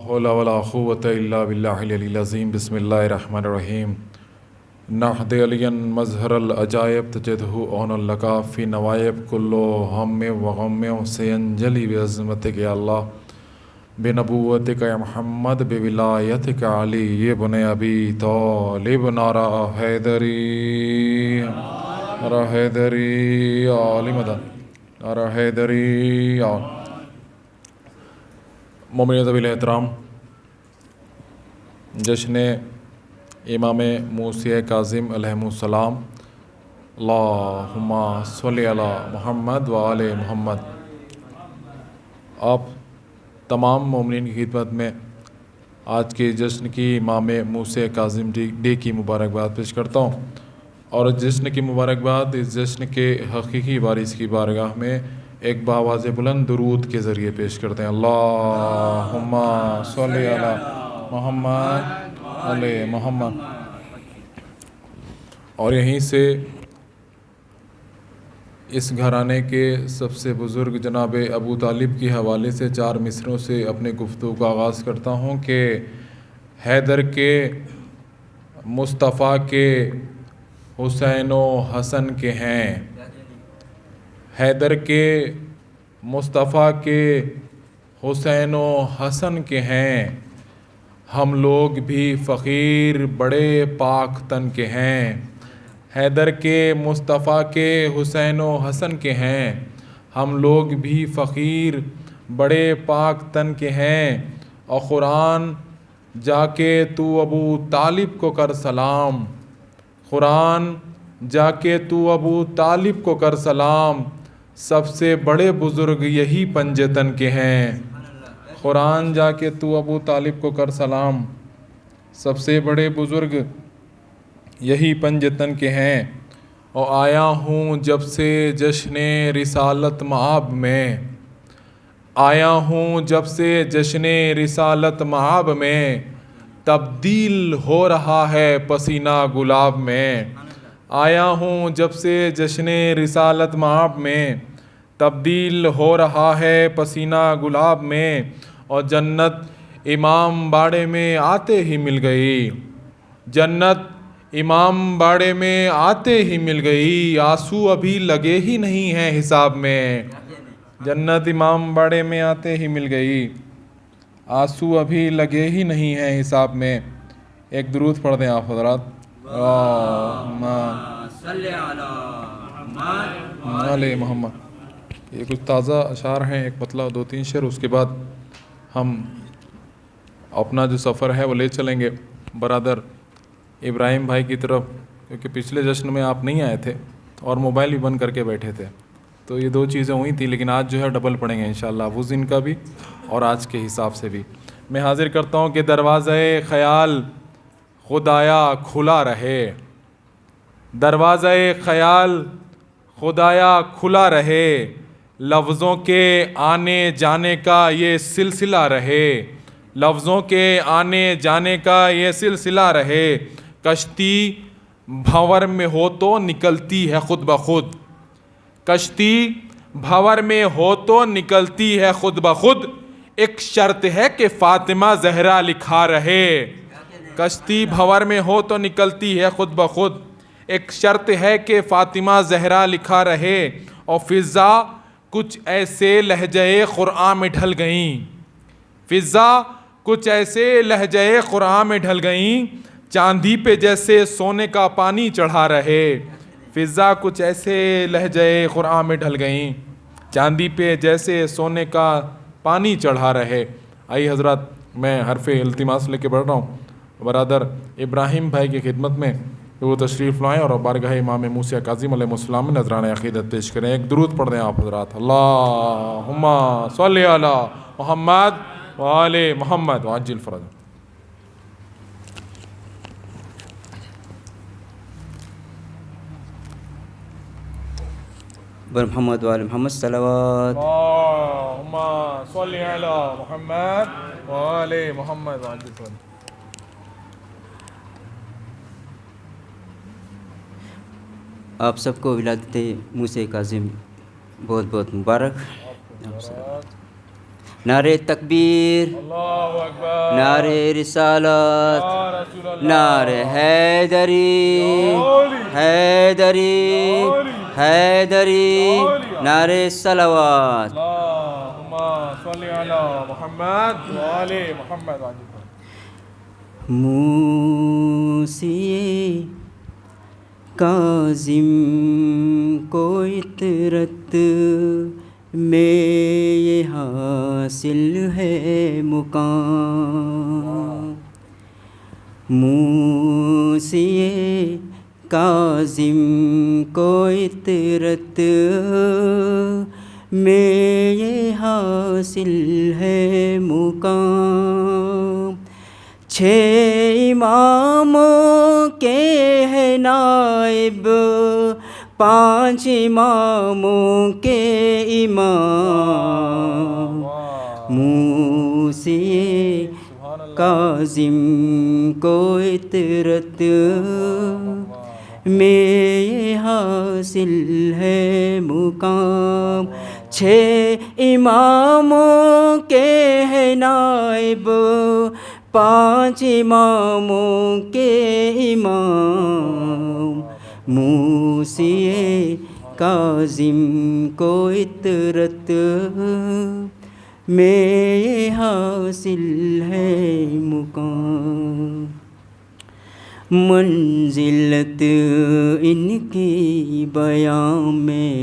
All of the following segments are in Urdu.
حول ولا قوة إلا بالله العلي العظيم بسم الله الرحمن الرحيم نحد عليا مظهر العجائب تجده عون لك في نوائب كل هم وغم سينجلي بعظمتك يا الله بنبوتك يا محمد بولايتك علي ابن أبي طالب نارا حیدری نارا حیدری علی مدن نارا حیدری مومنین ذوی الاحترام، جشن امام موسی کاظم علیہ السلام، اللہم صلی علی محمد و آل محمد، آپ تمام مومنین کی خدمت میں آج کے جشن کی امام موسی کاظم ڈے کی مبارکباد پیش کرتا ہوں، اور جشن کی مبارکباد اس جشن کے حقیقی وارث کی بارگاہ میں ایک باواز بلند درود کے ذریعے پیش کرتے ہیں۔ اللہم صلی علی محمد علی محمد، اور یہیں سے اس گھرانے کے سب سے بزرگ جناب ابو طالب کے حوالے سے 4 مصرعوں سے اپنے گفتگو کا آغاز کرتا ہوں کہ حیدر کے، مصطفیٰ کے، حسین و حسن کے ہیں، حیدر کے، مصطفیٰ کے، حسین و حسن کے ہیں، ہم لوگ بھی فقیر بڑے پاک تن کے ہیں۔ حیدر کے، مصطفیٰ کے، حسین و حسن کے ہیں، ہم لوگ بھی فقیر بڑے پاک تن کے ہیں، اور قرآن جا کے تو ابو طالب کو کر سلام، قرآن جا کے تو ابو طالب کو کر سلام، سب سے بڑے بزرگ یہی پنجتن کے ہیں۔ قرآن جا کے تو ابو طالب کو کر سلام، سب سے بڑے بزرگ یہی پنجتن کے ہیں، اور آیا ہوں جب سے جشن رسالت مآب میں، آیا ہوں جب سے جشن رسالت مآب میں، تبدیل ہو رہا ہے پسینہ گلاب میں، آیا ہوں جب سے جشن رسالت مآب میں، تبدیل ہو رہا ہے پسینہ گلاب میں، اور جنت امام باڑے میں آتے ہی مل گئی، جنت امام باڑے میں آتے ہی مل گئی، آنسو ابھی لگے ہی نہیں ہیں حساب میں، جنت امام باڑے میں آتے ہی مل گئی، آنسو ابھی لگے ہی نہیں ہیں حساب میں۔ ایک درود پڑھ دیں آپ حضرات، اللہم صلی علی محمد۔ یہ کچھ تازہ اشعار ہیں، ایک مطلب 2-3 شعر، اس کے بعد ہم اپنا جو سفر ہے وہ لے چلیں گے برادر ابراہیم بھائی کی طرف، کیونکہ پچھلے جشن میں آپ نہیں آئے تھے اور موبائل بھی بند کر کے بیٹھے تھے، تو یہ 2 چیزیں ہوئی تھیں، لیکن آج جو ہے ڈبل پڑھیں گے انشاءاللہ، اس دن کا بھی اور آج کے حساب سے بھی۔ میں حاضر کرتا ہوں کہ دروازۂ خیال خدایا کھلا رہے، دروازۂ خیال خدایا کھلا رہے، لفظوں کے آنے جانے کا یہ سلسلہ رہے، لفظوں کے آنے جانے کا یہ سلسلہ رہے، کشتی بھنور میں ہو تو نکلتی ہے خود بخود، کشتی بھنور میں ہو تو نکلتی ہے خود بخود، ایک شرط ہے کہ فاطمہ زہرا لکھا رہے، کشتی بھنور میں ہو تو نکلتی ہے خود بخود، ایک شرط ہے کہ فاطمہ زہرا لکھا رہے، اور فضا کچھ ایسے لہجۂ قرآن میں ڈھل گئیں، فضا کچھ ایسے لہجۂ قرآن میں ڈھل گئیں، چاندی پہ جیسے سونے کا پانی چڑھا رہے، فضا کچھ ایسے لہجۂ قرآن میں ڈھل گئیں، چاندی پہ جیسے سونے کا پانی چڑھا رہے۔ آئی حضرات، میں حرف التماس لے کے بڑھ رہا ہوں برادر ابراہیم بھائی کی خدمت میں، وہ تشریف لائیں اور بارگاہ امام موسی کاظم علیہ السلام میں نذرانہ عقیدت پیش کریں۔ ایک درود پڑھ دیں آپ حضرات، اللہم صلی علی محمد و آل محمد وعجل فرج۔ محمد و آل محمد صلوات۔ اللہم صلی علی محمد و آل محمد وعجل فرج۔ آپ سب کو ولادت موسی کاظم بہت بہت مبارک۔ نعرہ تکبیر، اللہ اکبر، نعرہ رسالت، یا رسول اللہ، نعرہ حیدری، علی، حیدری، حیدری، نعرہ صلوات۔ اللہم صلی علی محمد وآل محمد۔ موسی کاظم کو عطرت میں یہ حاصل ہے مقام، موسی کاظم کو عطرت میں یہ حاصل ہے مقام، 6 اماموں کے ہے نائب، 5 اماموں کے امام، موسی کاظم کو عطرت میں یہ حاصل ہے مقام، 6 اماموں کے ہے نائب، 5 اماموں کے امام، موسی کاظم کو عطرت میں یہ حاصل ہے مقام، منزلت ان کی بیان میں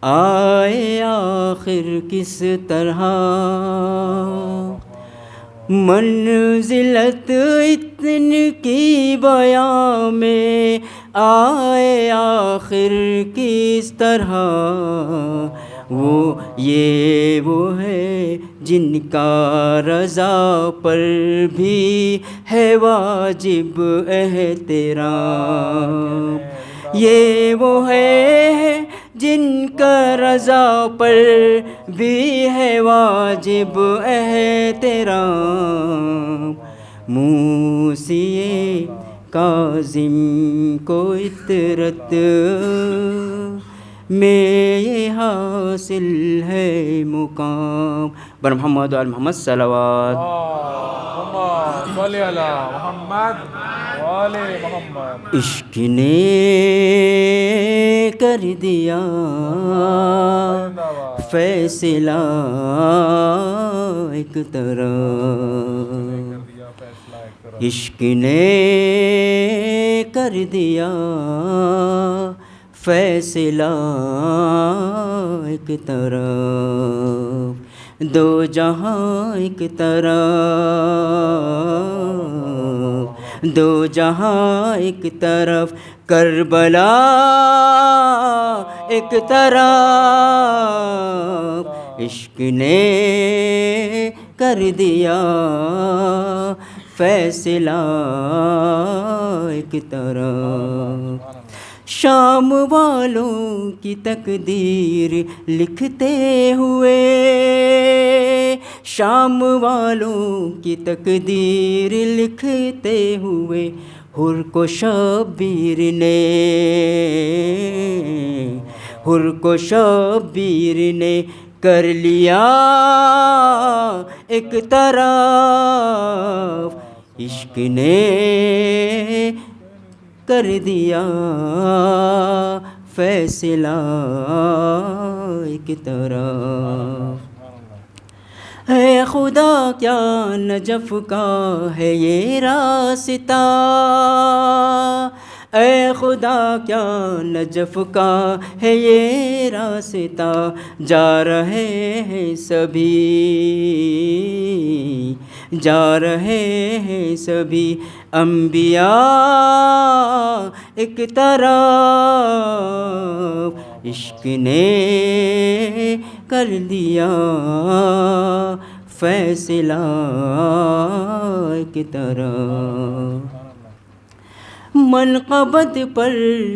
آئے آخر کس طرح، منزلت اتن کی بیان میں آئے آخر کس طرح، وہ ہے جن کا رضا پر بھی ہے واجب احترام، یہ وہ ہے جن کا رضا پر بھی ہے واجب احترام، موسی کاظم کو عطرت میں یہ حاصل ہے مقام، بر محمد وآل محمد صلوات۔ اللہم صلی علی محمد وآل محمد۔ عشق نے کر دیا فیصلہ ایک طرف، عشق نے کر دیا فیصلہ ایک طرف، 2 جہاں ایک طرف، 2 جہاں ایک طرف، کربلا ایک طرف، عشق نے کر دیا فیصلہ ایک طرف، شام والوں کی تقدیر لکھتے ہوئے، شام والوں کی تقدیر لکھتے ہوئے، حر کو شبیر نے، حر کو شبیر نے کر لیا ایک طرف، عشق نے کر دیا فیصلہ ایک طرف، اے خدا کیا نجف کا ہے یہ راستہ، اے خدا کیا نجف کا ہے یہ راستہ، جا رہے ہیں سبھی، جا رہے ہیں سبھی انبیاء ایک طرف، عشق نے کر دیا فیصلہ ایک طرف، منقبت پر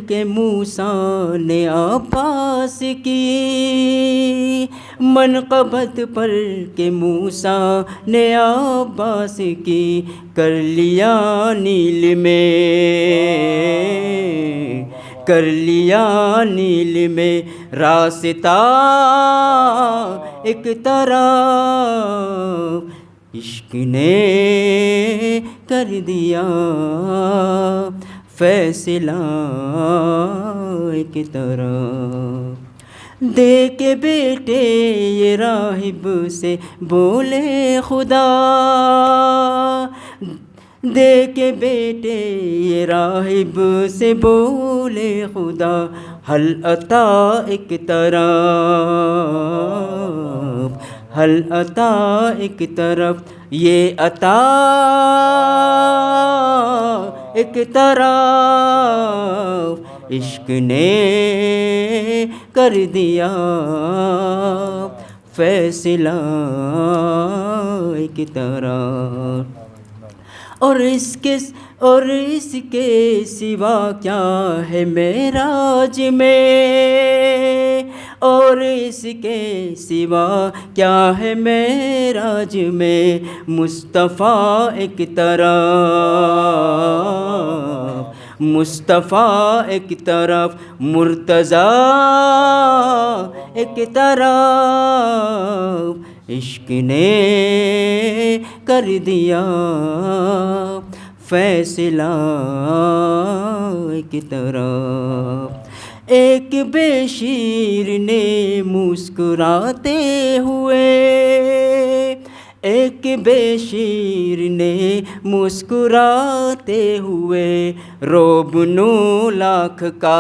کے موسیٰ نے عباس کی، منقبت پر کے موسیٰ نے عباس کی، کر لیا نیل میں، کر لیا نیل میں راستہ ایک طرف عشق نے کر دیا فیصلہ ایک طرف دے کے بیٹے یہ راہب سے بولے خدا دے کے بیٹے یہ راہب سے بولے خدا حل عطا ایک طرف حل عطا ایک طرف یہ عطا ایک طرف عشق نے کر دیا فیصلہ ایک طرف اور اس کے سوا کیا ہے معراج میں اور اس کے سوا کیا ہے معراج میں مصطفیٰ ایک طرف مصطفیٰ ایک طرف مرتضیٰ ایک طرف عشق نے کر دیا فیصلہ ایک طرف ایک بے شیر نے مسکراتے ہوئے ایک بے شیر نے مسکراتے ہوئے روب 9 لاکھ کا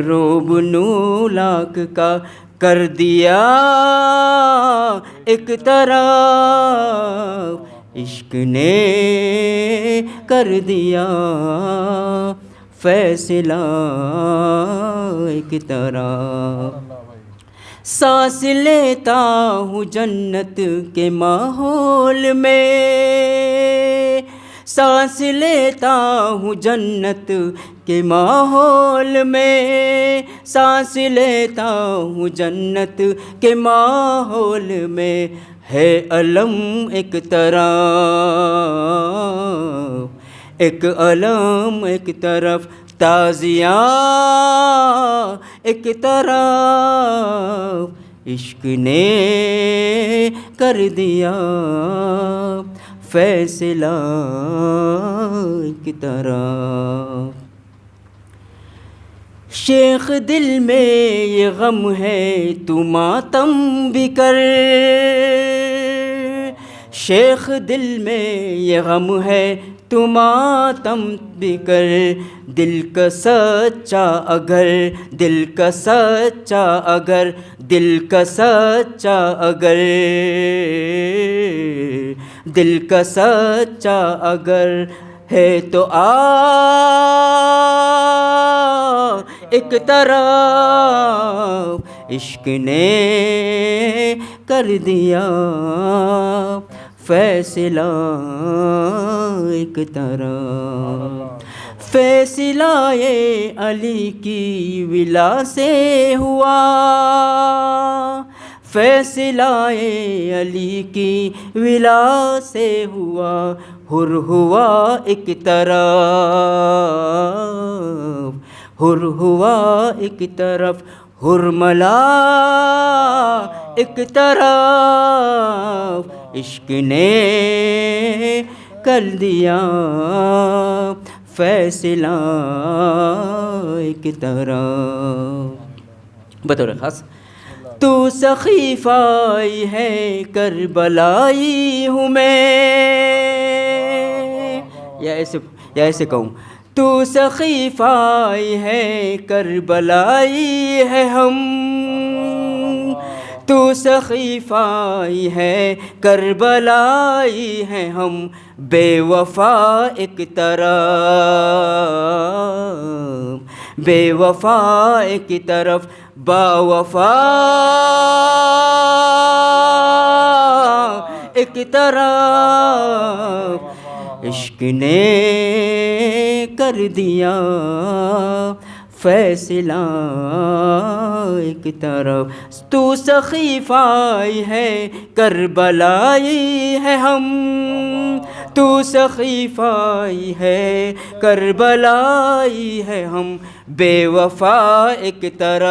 روب 9 لاکھ کا کر دیا ایک طرف عشق نے کر دیا فیصلہ ایک طرف سانس لیتا ہوں جنت کے ماحول میں سانس لیتا ہوں جنت کے ماحول میں سانس لیتا ہوں جنت کے ماحول میں ہے علم ایک طرف ایک علم ایک طرف تازیہ ایک طرف عشق نے کر دیا فیصلہ ایک طرف شیخ دل میں یہ غم ہے تو ماتم بھی کر شیخ دل میں یہ غم ہے تو ماتم بھی کر دل کا سچا اگر دل کا سچا اگر دل کا سچا اگر دل کا سچا اگر ہے تو آ ایک طرف عشق نے کر دیا فیصلہ ایک طرف فیصلہ یہ علی کی ولا سے ہوا فیصلہ یہ علی کی ولا سے ہوا حر ہوا ایک طرف حر ہوا ایک طرف حرملا ایک طرف عشق نے کر دیا فیصلہ ایک طرف بطور خاص تو سخیفائی ہے کربلائی ہوں میں یا ایسے کہوں تو سخیفائی ہے کربلائی ہے ہم تو سخیفائی ہے کربلائی ہے ہم بے وفا ایک طرف بے وفا ایک طرف با وفا ایک طرف عشق نے کر دیا فیصلہ ایک طرف تو سخیفائی ہے کربلائی ہے ہم تو سقیفائی ہے کربلائی ہے، ہم بے وفا ایک طرف،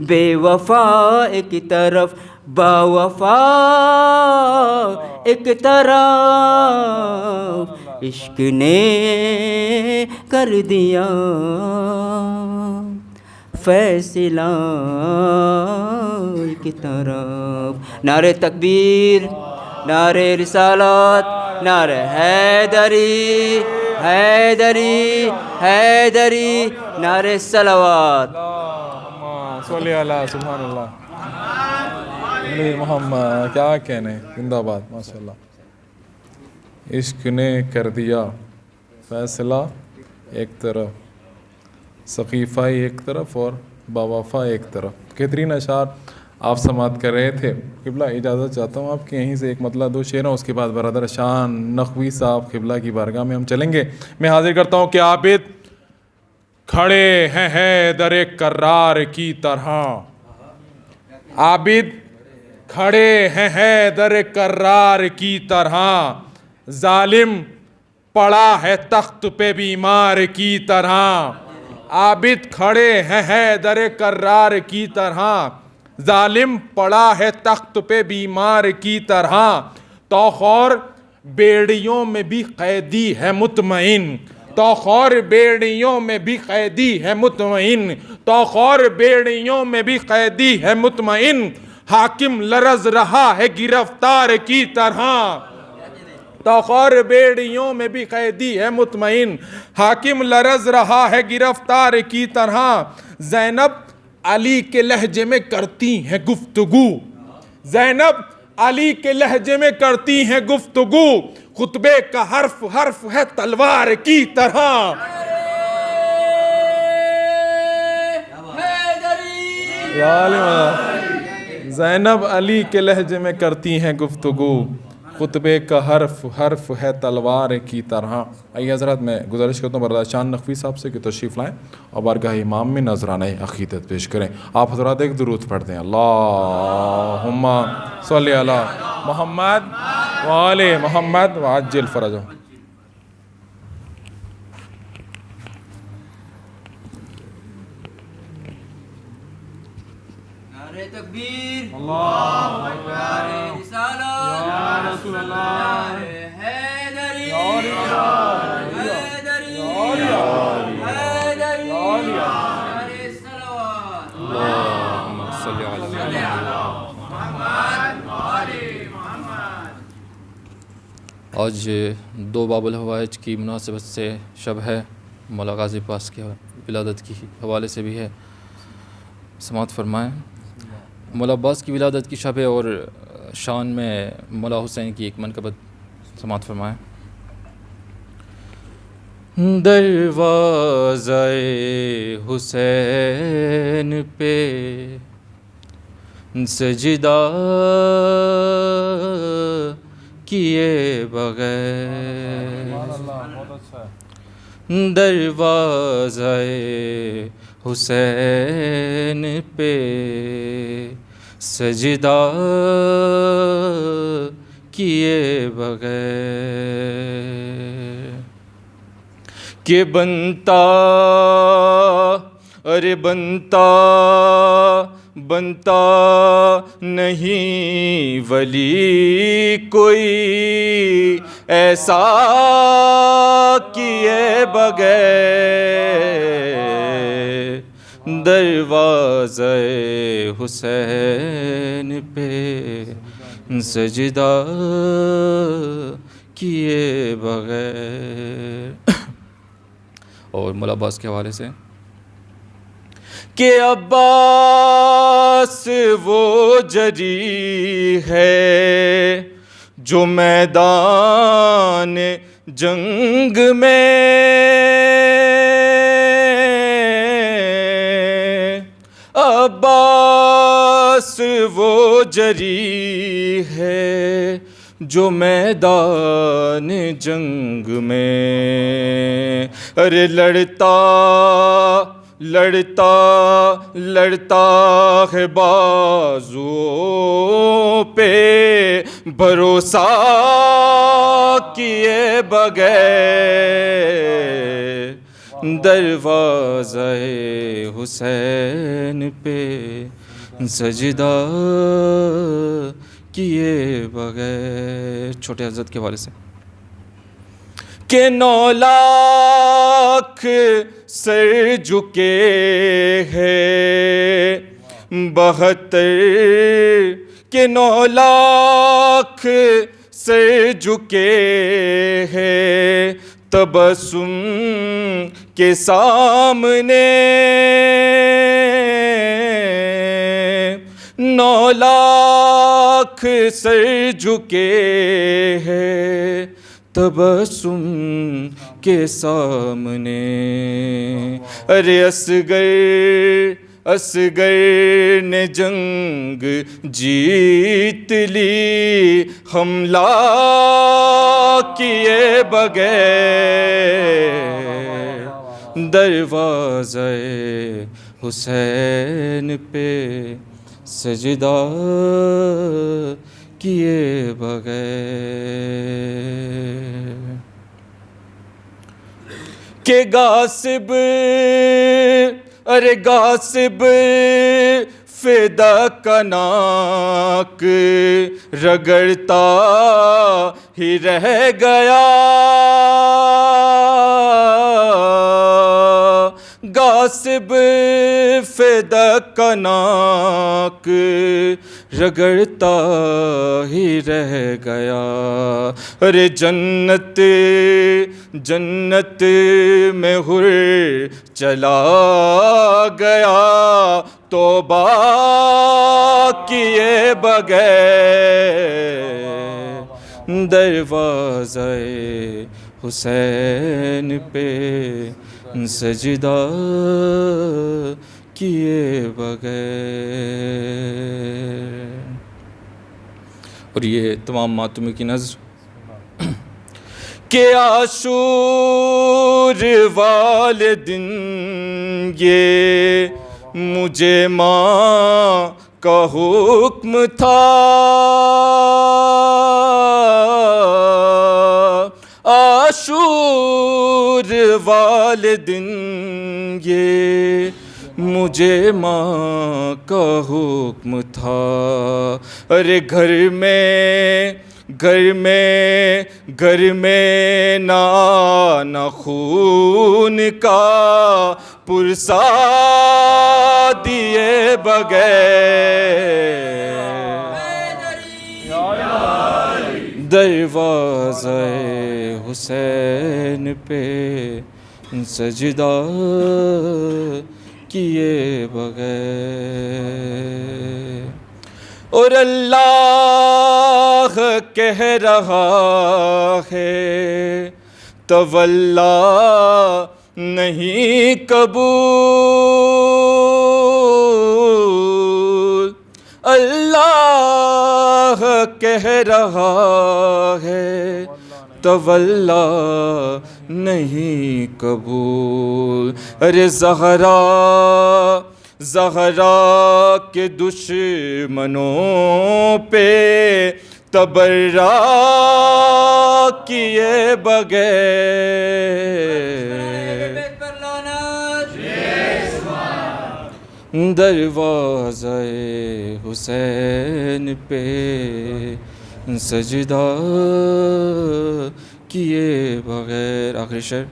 بے وفا ایک طرف، با وفا ایک طرف، عشق نے کر دیا فیصلہ ایک طرف۔ نعرہ تکبیر، نعرہ رسالت، نعرہ حیدری حیدری حیدری، نعرہ صلوات۔ اللہم صلی اللہ، سبحان اللہ، علی محمد، کیا کہنے، زندہ باد، ماشاء اللہ۔ عشق نے کر دیا فیصلہ ایک طرف، سقیفائی ایک طرف اور باوفا ایک طرف۔ بہترین اشعار آپ سماعت کر رہے تھے۔ قبلہ اجازت چاہتا ہوں آپ کی یہیں سے ایک مطلع دو شعروں، اس کے بعد برادر شان نقوی صاحب قبلہ کی بارگاہ میں ہم چلیں گے۔ میں حاضر کرتا ہوں کہ عابد کھڑے ہیں حیدر کرار کی طرح، عابد کھڑے ہیں حیدر کرار کی طرح، ظالم پڑا ہے تخت پہ بیمار کی طرح، عابد کھڑے ہیں حیدر کرار کی طرح، ظالم پڑا ہے تخت پہ بیمار کی طرح، توخور بیڑیوں میں بھی قیدی ہے مطمئن، توخور بیڑیوں میں بھی قیدی ہے مطمئن، توخور بیڑیوں میں بھی قیدی ہے مطمئن، حاکم لرز رہا ہے گرفتار کی طرح، توخور بیڑیوں میں بھی قیدی ہے مطمئن، حاکم لرز رہا ہے گرفتار کی طرح، زینب علی کے لہجے میں کرتی ہیں گفتگو، زینب علی کے لہجے میں کرتی ہیں گفتگو، خطبے کا حرف حرف ہے تلوار کی طرح، زینب علی کے لہجے میں کرتی ہیں گفتگو، خطبے کا حرف حرف ہے تلوار کی طرح۔ آئیے حضرات، میں گزارش کرتا ہوں برادر شان نقوی صاحب سے کہ تشریف لائیں اور بارگاہ امام میں نذرانہ عقیدت پیش کریں۔ آپ حضرات ایک درود پڑھ دیں، اللہم صلی علی محمد وآل محمد وعجل فرجہ۔ نعرہ تکبیر، اللہ اکبر، نعرہ رسالت، یا رسول اللہ، نعرہ حیدری حیدری حیدری، نعرہ صلوات، اللہم صلی علی محمد وآل محمد۔ آج دو باب الحوائج کی مناسبت سے شب ہے، مولا غازی پاس کی ولادت کی حوالے سے بھی ہے، سماعت فرمائیں۔ مولا عباس کی ولادت کی شب ہے اور شان میں مولا حسین کی ایک منقبت سماعت فرمائیں۔ دروازہ حسین پہ سجدہ کیے بغیر، دروازہ حسین پہ سجدہ کیے بغیر، کہ بنتا ارے بنتا بنتا نہیں ولی کوئی ایسا کیے بغیر، دروازہ حسین پہ سجدہ کیے بغیر۔ اور مولا عباس کے حوالے سے کہ عباس وہ جری ہے جو میدان جنگ میں عباس وہ جری ہے جو میدان جنگ میں، ارے لڑتا لڑتا لڑتا ہے بازو پہ بھروسہ کیے بغیر دروازہ حسین پہ سجدہ کیے بغیر. چھوٹے حضرت کے حوالے سے کہ 9 لاکھ سر جھکے ہیں 72 کہ 9 لاکھ سر جھکے ہیں تبسم کے سامنے 9 لاکھ سر جھکے ہیں تبسم کے سامنے. ارے اصغر نے جنگ جیت لی حملہ کیے بغیر دروازہ حسین پہ سجدہ کیے بغیر. کہ غاصب ارے غاصب فدا کا ناک رگڑتا ہی رہ گیا غاصب فدا کا ناک رگڑتا ہی رہ گیا. ارے جنت میں حر چلا گیا توبہ کیے بغیر دروازہ حسین پہ سجدہ کیے بغیر. اور یہ تمام ماتمی کی نظر کہ عاشور والے دن یہ مجھے ماں کا حکم تھا عاشور والے دن یہ مجھے ماں کا حکم تھا. ارے گھر میں نہ خون کا پرسا دیے بغیر دروازہ حسین پہ سجدہ کیے بغیر. اور اللہ کہہ رہا ہے تولا نہیں قبول اللہ کہہ رہا ہے تولا نہیں قبول. ارے زہرا کے دشمنوں پہ تبرہ کیے بغیر دروازہ حسین پہ سجدہ کیے بغیر. آخری شعر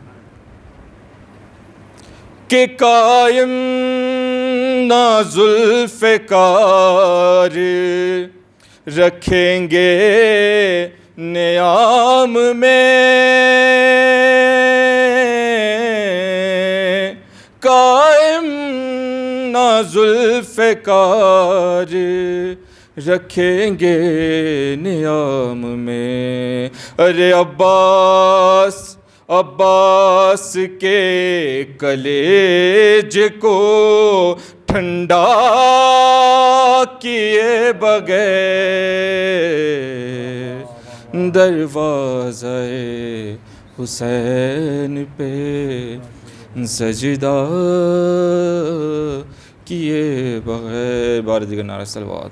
کہ قائم نہ ذوالفقار رکھیں گے نیام میں قائم نہ ذوالفقار رکھیں گے نیام میں. ارے عباس کے کلیج کو ٹھنڈا کیے بغیر دروازہ حسین پہ سجدہ کیے بغیر. بار دیگر نعرہ صلوات.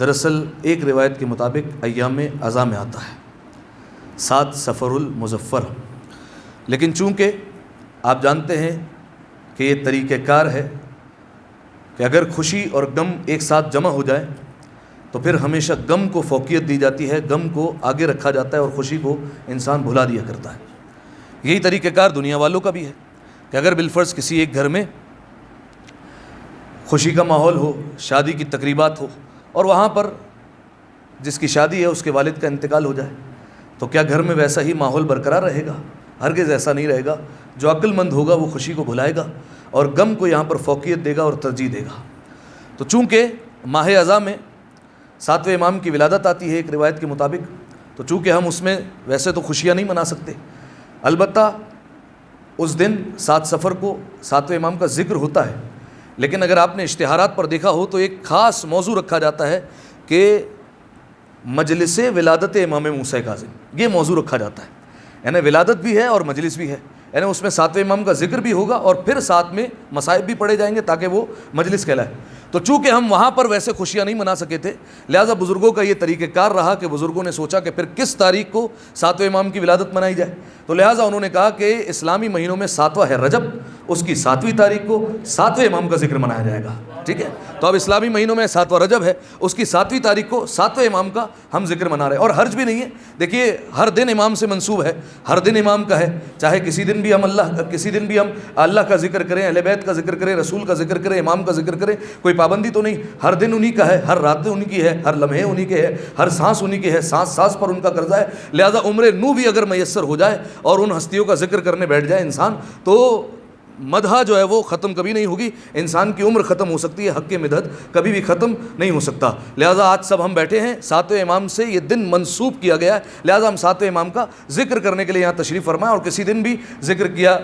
دراصل ایک روایت کے مطابق ایام اعضاء میں آتا ہے 7 صفر المظفر، لیکن چونکہ آپ جانتے ہیں کہ یہ طریقہ کار ہے کہ اگر خوشی اور غم ایک ساتھ جمع ہو جائے تو پھر ہمیشہ غم کو فوقیت دی جاتی ہے، غم کو آگے رکھا جاتا ہے اور خوشی کو انسان بھلا دیا کرتا ہے۔ یہی طریقہ کار دنیا والوں کا بھی ہے کہ اگر بالفرض کسی ایک گھر میں خوشی کا ماحول ہو، شادی کی تقریبات ہو، اور وہاں پر جس کی شادی ہے اس کے والد کا انتقال ہو جائے، تو کیا گھر میں ویسا ہی ماحول برقرار رہے گا؟ ہرگز ایسا نہیں رہے گا۔ جو عقل مند ہوگا وہ خوشی کو بھلائے گا اور غم کو یہاں پر فوقیت دے گا اور ترجیح دے گا۔ تو چونکہ ماہ اعضاء میں 7ویں امام کی ولادت آتی ہے ایک روایت کے مطابق، تو چونکہ ہم اس میں ویسے تو خوشیاں نہیں منا سکتے، البتہ اس دن 7 صفر کو 7ویں امام کا ذکر ہوتا ہے، لیکن اگر آپ نے اشتہارات پر دیکھا ہو تو ایک خاص موضوع رکھا جاتا ہے کہ مجلس ولادت امام موسیٰ کاظم، یہ موضوع رکھا جاتا ہے، یعنی ولادت بھی ہے اور مجلس بھی ہے، یعنی اس میں 7ویں امام کا ذکر بھی ہوگا اور پھر ساتھ میں مصائب بھی پڑھے جائیں گے تاکہ وہ مجلس کہلائے۔ تو چونکہ ہم وہاں پر ویسے خوشیاں نہیں منا سکے تھے، لہٰذا بزرگوں کا یہ طریقہ کار رہا کہ بزرگوں نے سوچا کہ پھر کس تاریخ کو 7ویں امام کی ولادت منائی جائے، تو لہٰذا انہوں نے کہا کہ اسلامی مہینوں میں 7واں ہے رجب، اس کی 7ویں تاریخ کو 7ویں امام کا ذکر منایا جائے گا، ٹھیک ہے؟ تو اب اسلامی مہینوں میں 7واں رجب ہے، اس کی 7ویں تاریخ کو 7ویں امام کا ہم ذکر منا رہے ہیں، اور حرج بھی نہیں ہے۔ دیکھیے ہر دن امام سے منسوب ہے، ہر دن امام کا ہے، چاہے کسی دن بھی ہم اللہ کا ذکر کریں، اہل بیت کا ذکر کریں، رسول کا ذکر کریں، امام کا ذکر کریں، کوئی پابندی تو نہیں، ہر دن انہی کا ہے، ہر رات انہی کی ہے، ہر لمحے انہی کے ہے، ہر سانس انہی کے ہے، سانس پر ان کا قرضہ ہے، لہٰذا عمر نو بھی اگر میسر ہو جائے اور ان ہستیوں کا ذکر کرنے بیٹھ جائے انسان تو مدح جو ہے وہ ختم کبھی نہیں ہوگی، انسان کی عمر ختم ہو سکتی ہے، حق کے مدحت کبھی بھی ختم نہیں ہو سکتا۔ لہٰذا آج سب ہم بیٹھے ہیں، 7ویں امام سے یہ دن منسوب کیا گیا ہے، لہٰذا ہم 7ویں امام کا ذکر کرنے کے لیے یہاں تشریف فرمائیں، اور کسی دن بھی ذکر کیا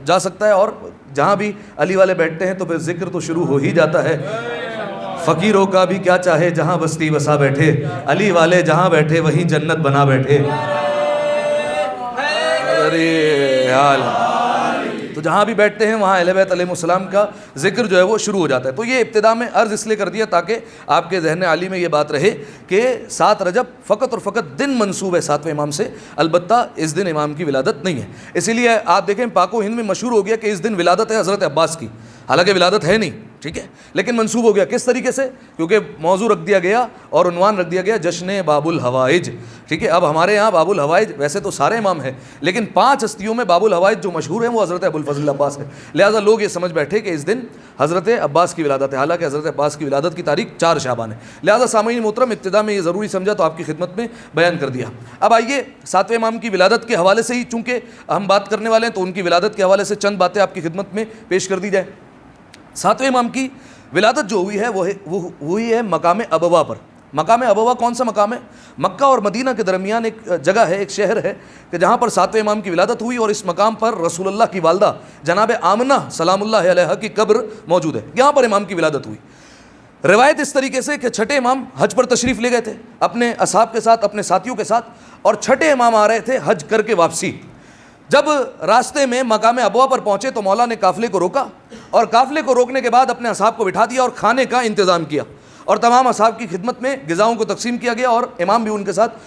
جا سکتا ہے، اور جہاں بھی علی والے بیٹھتے ہیں تو پھر ذکر تو شروع ہو ہی جاتا ہے۔ فقیروں کا بھی کیا چاہے جہاں بستی بسا بیٹھے، علی والے جہاں بیٹھے وہیں جنت بنا بیٹھے۔ تو جہاں بھی بیٹھتے ہیں وہاں اہل بیت علیہ السلام کا ذکر جو ہے وہ شروع ہو جاتا ہے۔ تو یہ ابتدا میں عرض اس لیے کر دیا تاکہ آپ کے ذہن عالی میں یہ بات رہے کہ 7 رجب فقط اور فقط دن منسوب ہے 7ویں امام سے، البتہ اس دن امام کی ولادت نہیں ہے۔ اسی لیے آپ دیکھیں پاک و ہند میں مشہور ہو گیا کہ اس دن ولادت ہے حضرت عباس کی، حالانکہ ولادت ہے نہیں، ٹھیک ہے، لیکن منسوب ہو گیا کس طریقے سے؟ کیونکہ موضوع رکھ دیا گیا اور عنوان رکھ دیا گیا جشن باب الحوائج، ٹھیک ہے۔ اب ہمارے یہاں باب الحوائج ویسے تو سارے امام ہیں، لیکن 5 ہستیوں میں باب الحوائج جو مشہور ہیں وہ حضرت ابو الفضل عباس ہے، لہٰذا لوگ یہ سمجھ بیٹھے کہ اس دن حضرت عباس کی ولادت ہے، حالانکہ حضرت عباس کی ولادت کی تاریخ 4 شعبان ہے۔ لہٰذا سامعین محترم ابتدا میں یہ ضروری سمجھا تو آپ کی خدمت میں بیان کر دیا۔ اب آئیے 7ویں امام کی ولادت کے حوالے سے ہی چونکہ ہم بات کرنے والے ہیں تو ان کی ولادت کے حوالے سے چند باتیں آپ کی خدمت میں پیش کر دی جائیں۔ 7ویں امام کی ولادت جو ہوئی ہے وہ ہوئی ہے مقام ابوا پر۔ مقام ابوا کون سا مقام ہے؟ مکہ اور مدینہ کے درمیان ایک جگہ ہے، ایک شہر ہے کہ جہاں پر 7ویں امام کی ولادت ہوئی، اور اس مقام پر رسول اللہ کی والدہ جناب آمنہ سلام اللہ علیہا کی قبر موجود ہے، یہاں پر امام کی ولادت ہوئی۔ روایت اس طریقے سے کہ 6 امام حج پر تشریف لے گئے تھے اپنے اصحاب کے ساتھ، اپنے ساتھیوں کے ساتھ، اور 6 امام آ رہے تھے حج کر کے واپسی۔ جب راستے میں مقام ابوا پر پہنچے تو مولا نے قافلے کو روکا، اور قافلے کو روکنے کے بعد اپنے اصحاب کو بٹھا دیا اور کھانے کا انتظام کیا، اور تمام اصحاب کی خدمت میں غذاؤں کو تقسیم کیا گیا، اور امام بھی ان کے ساتھ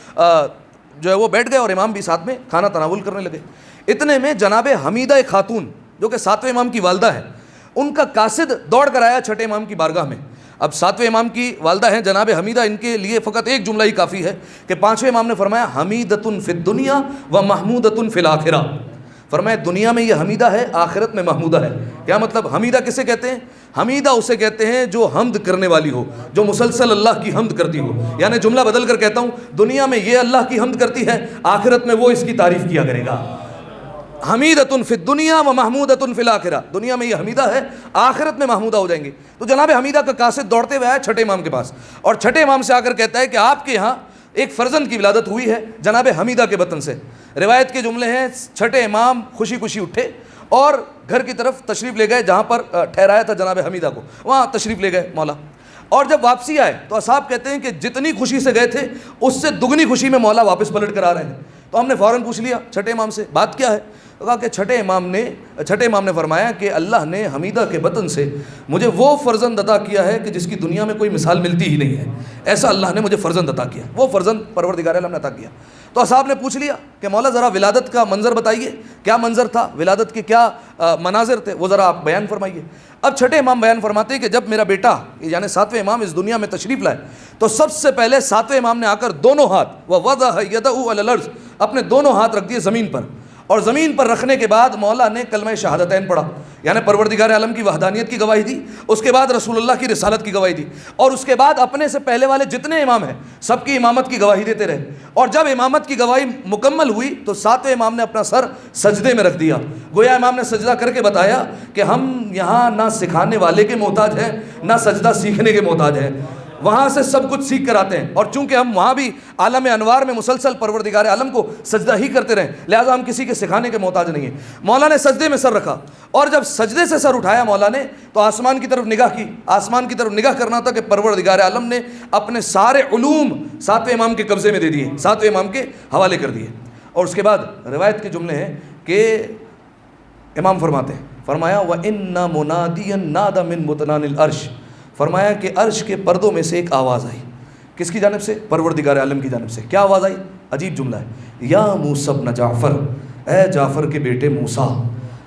جو ہے وہ بیٹھ گئے اور امام بھی ساتھ میں کھانا تناول کرنے لگے۔ اتنے میں جناب حمیدہ خاتون جو کہ 7ویں امام کی والدہ ہے، ان کا قاصد دوڑ کر آیا 6 امام کی بارگاہ میں۔ اب 7ویں امام کی والدہ ہیں جناب حمیدہ، ان کے لیے فقط ایک جملہ ہی کافی ہے کہ 5ویں امام نے فرمایا حمیدۃ فی الدنیا و محمودۃ فی الآخرہ، فرمایا دنیا میں یہ حمیدہ ہے، آخرت میں محمودہ ہے۔ کیا مطلب؟ حمیدہ کسے کہتے ہیں؟ حمیدہ اسے کہتے ہیں جو حمد کرنے والی ہو، جو مسلسل اللہ کی حمد کرتی ہو، یعنی جملہ بدل کر کہتا ہوں دنیا میں یہ اللہ کی حمد کرتی ہے، آخرت میں وہ اس کی تعریف کیا کرے گا۔ حمیدۃ فی الدنیا و محمودۃ فی الآخرہ، دنیا میں یہ حمیدہ ہے، آخرت میں محمودہ ہو جائیں گے۔ تو جناب حمیدہ کا قاصد دوڑتے ہوئے آیا 6 امام کے پاس، اور 6 امام سے آ کر کہتا ہے کہ آپ کے یہاں ایک فرزند کی ولادت ہوئی ہے جناب حمیدہ کے بطن سے۔ روایت کے جملے ہیں 6 امام خوشی خوشی اٹھے اور گھر کی طرف تشریف لے گئے جہاں پر ٹھہرایا تھا جناب حمیدہ کو، وہاں تشریف لے گئے مولا، اور جب واپسی آئے تو اصحاب کہتے ہیں کہ جتنی خوشی سے گئے تھے اس سے دگنی خوشی میں مولا واپس پلٹ کر آ رہے ہیں۔ تو ہم نے فوراً پوچھ لیا 6 امام سے بات کیا ہے؟ کہا کہ چھٹے امام نے فرمایا کہ اللہ نے حمیدہ کے بطن سے مجھے وہ فرزند عطا کیا ہے کہ جس کی دنیا میں کوئی مثال ملتی ہی نہیں ہے، ایسا اللہ نے مجھے فرزند عطا کیا، وہ فرزند پروردگار عالم نے عطا کیا۔ تو اصحاب نے پوچھ لیا کہ مولا ذرا ولادت کا منظر بتائیے، کیا منظر تھا، ولادت کے کیا مناظر تھے، وہ ذرا آپ بیان فرمائیے۔ اب چھٹے امام بیان فرماتے ہیں کہ جب میرا بیٹا یعنی 7ویں امام اس دنیا میں تشریف لائے تو سب سے پہلے 7ویں امام نے آ کر دونوں ہاتھ وَوَضَعَ يَدَهُ عَلَى الْأَرْضِ، اپنے دونوں ہاتھ رکھ دیے زمین پر، اور زمین پر رکھنے کے بعد مولا نے کلمہ شہادتین پڑھا، یعنی پروردگار عالم کی وحدانیت کی گواہی دی، اس کے بعد رسول اللہ کی رسالت کی گواہی دی، اور اس کے بعد اپنے سے پہلے والے جتنے امام ہیں سب کی امامت کی گواہی دیتے رہے۔ اور جب امامت کی گواہی مکمل ہوئی تو 7ویں امام نے اپنا سر سجدے میں رکھ دیا، گویا امام نے سجدہ کر کے بتایا کہ ہم یہاں نہ سکھانے والے کے محتاج ہیں نہ سجدہ سیکھنے کے محتاج ہیں، وہاں سے سب کچھ سیکھ کر آتے ہیں، اور چونکہ ہم وہاں بھی عالم انوار میں مسلسل پروردگار عالم کو سجدہ ہی کرتے رہیں، لہٰذا ہم کسی کے سکھانے کے محتاج نہیں ہیں۔ مولا نے سجدے میں سر رکھا، اور جب سجدے سے سر اٹھایا مولا نے تو آسمان کی طرف نگاہ کی، آسمان کی طرف نگاہ کرنا تھا کہ پروردگار عالم نے اپنے سارے علوم 7ویں امام کے قبضے میں دے دیے، 7ویں امام کے حوالے کر دیے۔ اور اس کے بعد روایت کے جملے ہیں کہ امام فرماتے ہیں، فرمایا وَإِنَّ مُنَادِيًا نَادَ مِن بُطْنَانِ الْعَرْشِ، فرمایا کہ عرش کے پردوں میں سے ایک آواز آئی، کس کی جانب سے؟ پروردگار عالم کی جانب سے۔ کیا آواز آئی؟ عجیب جملہ ہے، یا موسیٰ ابن جعفر، اے جعفر کے بیٹے موسیٰ۔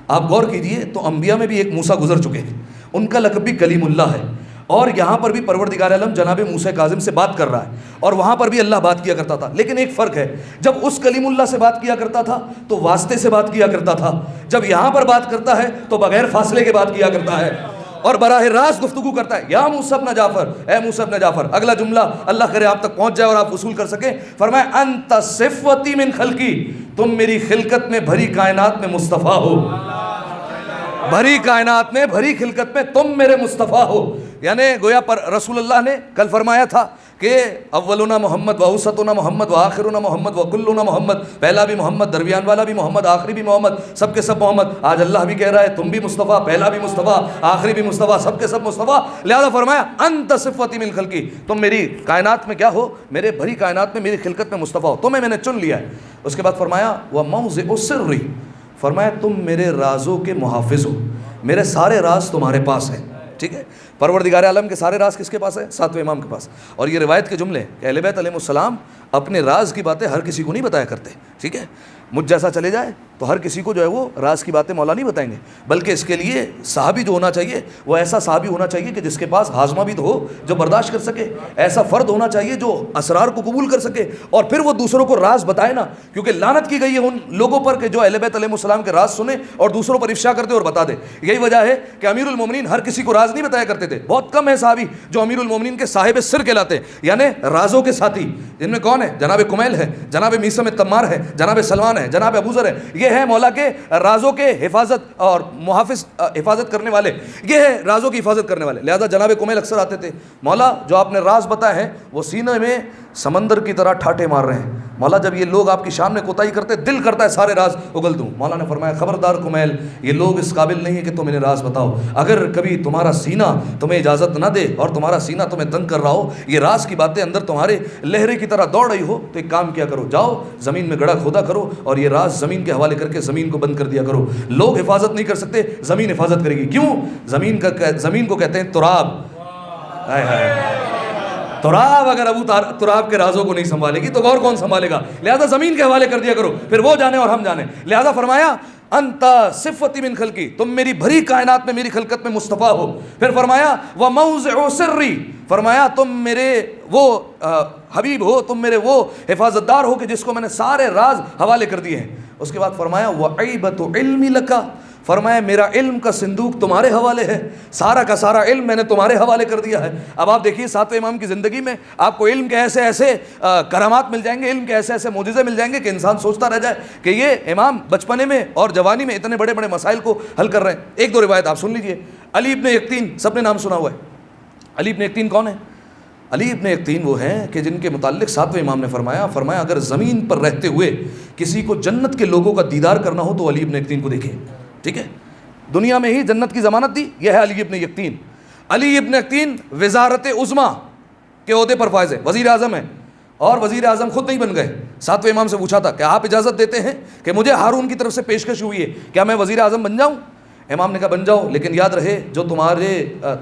آپ غور کیجئے تو انبیاء میں بھی ایک موسیٰ گزر چکے ہیں، ان کا لقب بھی کلیم اللہ ہے، اور یہاں پر بھی پروردگار عالم جناب موسیٰ کاظم سے بات کر رہا ہے، اور وہاں پر بھی اللہ بات کیا کرتا تھا، لیکن ایک فرق ہے، جب اس کلیم اللہ سے بات کیا کرتا تھا تو واسطے سے بات کیا کرتا تھا، جب یہاں پر بات کرتا ہے تو بغیر فاصلے کے بات کیا کرتا ہے اور براہ راست گفتگو کرتا ہے، یا موسیٰ ابن جعفر، اے موسیٰ ابن جعفر۔ اگلا جملہ اللہ کرے آپ تک پہنچ جائے اور آپ وصول کر سکیں، فرمایا انت صفوتی من خلقی، تم میری خلقت میں بھری کائنات میں مصطفیٰ ہو، بھری کائنات میں بھری خلقت میں تم میرے مصطفیٰ ہو، یعنی گویا پر رسول اللہ نے کل فرمایا تھا کہ اولنا محمد و اوسطنا محمد و آخرنا محمد و کلنا محمد، پہلا بھی محمد، درمیان والا بھی محمد، آخری بھی محمد، سب کے سب محمد۔ آج اللہ بھی کہہ رہا ہے تم بھی مصطفیٰ، پہلا بھی مصطفیٰ، آخری بھی مصطفیٰ، سب کے سب مصطفیٰ، لہذا فرمایا انت صفوتی من خلقی، تم میری کائنات میں کیا ہو، میرے بھری کائنات میں میری خلقت میں مصطفیٰ ہو، تمہیں میں نے چن لیا ہے۔ اس کے بعد فرمایا وموضع السر، فرمایا تم میرے رازوں کے محافظ ہو، میرے سارے راز تمہارے پاس ہیں، ٹھیک ہے۔ پروردگار عالم کے سارے راز کس کے پاس ہے؟ 7ویں امام کے پاس۔ اور یہ روایت کے جملے کہ اہل بیت علیہ السلام اپنے راز کی باتیں ہر کسی کو نہیں بتایا کرتے، ٹھیک ہے، مجھ جیسا چلے جائے تو ہر کسی کو جو ہے وہ راز کی باتیں مولا نہیں بتائیں گے، بلکہ اس کے لیے صحابی جو ہونا چاہیے وہ ایسا صحابی ہونا چاہیے کہ جس کے پاس ہاضمہ بھی تو ہو، جو برداشت کر سکے، ایسا فرد ہونا چاہیے جو اسرار کو قبول کر سکے اور پھر وہ دوسروں کو راز بتائے نا، کیونکہ لعنت کی گئی ہے ان لوگوں پر کہ جو اہل بیت علیہ السلام کے راز سنے اور دوسروں پر افشا کرتے اور بتا دے۔ یہی وجہ ہے کہ امیر المومنین ہر کسی کو راز نہیں بتایا کرتے تھے، بہت کم ہے صحابی جو امیر المومنین کے صاحب سر کہلاتے ہیں، یعنی رازوں کے ساتھی، جن میں کون ہے؟ جناب کمیل ہے، جناب میثم تمار ہے، جناب سلمان ہے، جناب ابو ذر ہے، یہ ہے مولا کے رازوں کے حفاظت اور محافظ، حفاظت کرنے والے، یہ ہے رازوں کی حفاظت کرنے والے۔ لہذا جناب کمیل اکثر آتے تھے، مولا جو آپ نے راز بتائے ہیں وہ سینے میں سمندر کی طرح ٹھاٹے مار رہے ہیں، مولا جب یہ لوگ آپ کی شان میں کوتاہی کرتے دل کرتا ہے سارے راز اگل دوں۔ مولا نے فرمایا خبردار کمیل، یہ لوگ اس قابل نہیں ہے کہ تم انہیں راز بتاؤ، اگر کبھی تمہارا سینہ تمہیں اجازت نہ دے اور تمہارا سینہ تمہیں تنگ کر رہا ہو، یہ راز کی باتیں اندر تمہارے لہرے کی طرح دوڑ رہی ہو، تو ایک کام کیا کرو، جاؤ زمین میں گڑھا کھودا کرو اور یہ راز زمین کے حوالے کر کے زمین کو بند کر دیا کرو۔ لوگ حفاظت نہیں کر سکتے، زمین حفاظت کرے گی۔ کیوں؟ زمین کو کہتے ہیں تراب، تراب اگر ابو تراب کے رازوں کو نہیں سنبھالے گی تو اور کون سنبھالے گا؟ لہذا زمین کے حوالے کر دیا کرو، پھر وہ جانے اور ہم جانے۔ لہذا فرمایا انت صفتی من خلقی، تم میری بھری کائنات میں میری خلقت میں مصطفیٰ ہو۔ پھر فرمایا وموضع سری، فرمایا تم میرے وہ حبیب ہو، تم میرے وہ حفاظت دار ہو کہ جس کو میں نے سارے راز حوالے کر دیے ہیں۔ اس کے بعد فرمایا وعیبۃ علمی لکا، فرمایا میرا علم کا صندوق تمہارے حوالے ہے، سارا کا سارا علم میں نے تمہارے حوالے کر دیا ہے۔ اب آپ دیکھیے 7ویں امام کی زندگی میں آپ کو علم کے ایسے ایسے کرامات مل جائیں گے، علم کے ایسے ایسے معجزے مل جائیں گے کہ انسان سوچتا رہ جائے کہ یہ امام بچپنے میں اور جوانی میں اتنے بڑے بڑے مسائل کو حل کر رہے ہیں۔ ایک دو روایت آپ سن لیجئے۔ علی ابن یقطین، سب نے نام سنا ہوا ہے، علی ابن یقطین کون ہے؟ علی ابن یقطین وہ ہیں کہ جن کے متعلق 7ویں امام نے فرمایا اگر زمین پر رہتے ہوئے کسی کو جنت کے لوگوں کا دیدار کرنا ہو تو علی ابن یقطین کو دیکھے، ٹھیک ہے، دنیا میں ہی جنت کی ضمانت دی، یہ ہے علی ابن یقطین۔ علی ابن یقطین وزارت عظمیٰ کے عہدے پر فائز ہے، وزیر اعظم ہے، اور وزیر اعظم خود نہیں بن گئے. 7ویں امام سے پوچھا تھا کہ آپ اجازت دیتے ہیں کہ مجھے ہارون کی طرف سے پیشکش ہوئی ہے, کیا میں وزیر اعظم بن جاؤں؟ امام نے کہا بن جاؤ, لیکن یاد رہے جو تمہارے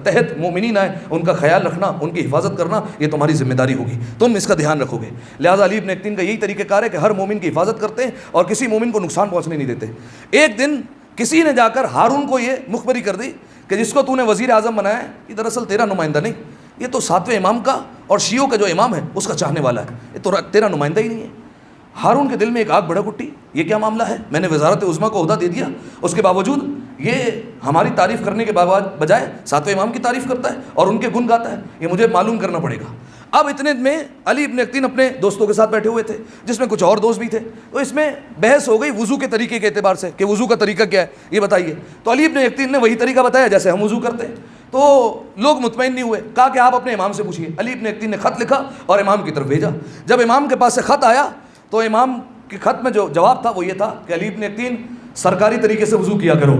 تحت مومنین آئے ان کا خیال رکھنا, ان کی حفاظت کرنا, یہ تمہاری ذمہ داری ہوگی, تم اس کا دھیان رکھو گے. لہٰذا علی ابن یقطین کا یہی طریقہ کار ہے کہ ہر مومن کی حفاظت کرتے ہیں اور کسی مومن کو نقصان پہنچنے نہیں دیتے. ایک دن کسی نے جا کر ہارون کو یہ مخبری کر دی کہ جس کو تو نے وزیر اعظم بنایا ہے یہ دراصل تیرا نمائندہ نہیں, یہ تو 7ویں امام کا اور شیعوں کا جو امام ہے اس کا چاہنے والا ہے, یہ تو تیرا نمائندہ ہی نہیں ہے. ہارون کے دل میں ایک آگ بھڑک اٹھی, یہ کیا معاملہ ہے؟ میں نے وزارت عظمیٰ کو عہدہ دے دیا, اس کے باوجود یہ ہماری تعریف کرنے کے بجائے 7ویں امام کی تعریف کرتا ہے اور ان کے گن گاتا ہے, یہ مجھے معلوم کرنا پڑے گا. اب اتنے میں علی ابن یقطین اپنے دوستوں کے ساتھ بیٹھے ہوئے تھے جس میں کچھ اور دوست بھی تھے, تو اس میں بحث ہو گئی وضو کے طریقے کے اعتبار سے کہ وضو کا طریقہ کیا ہے یہ بتائیے. تو علی ابن یقطین نے وہی طریقہ بتایا جیسے ہم وضو کرتے ہیں. تو لوگ مطمئن نہیں ہوئے, کہا کہ آپ اپنے امام سے پوچھیے. علی ابن یقطین نے خط لکھا اور امام کی طرف بھیجا. جب امام کے پاس سے خط آیا تو امام کے خط میں جو جواب تھا وہ یہ تھا کہ علی ابن یقطین سرکاری طریقے سے وضو کیا کرو.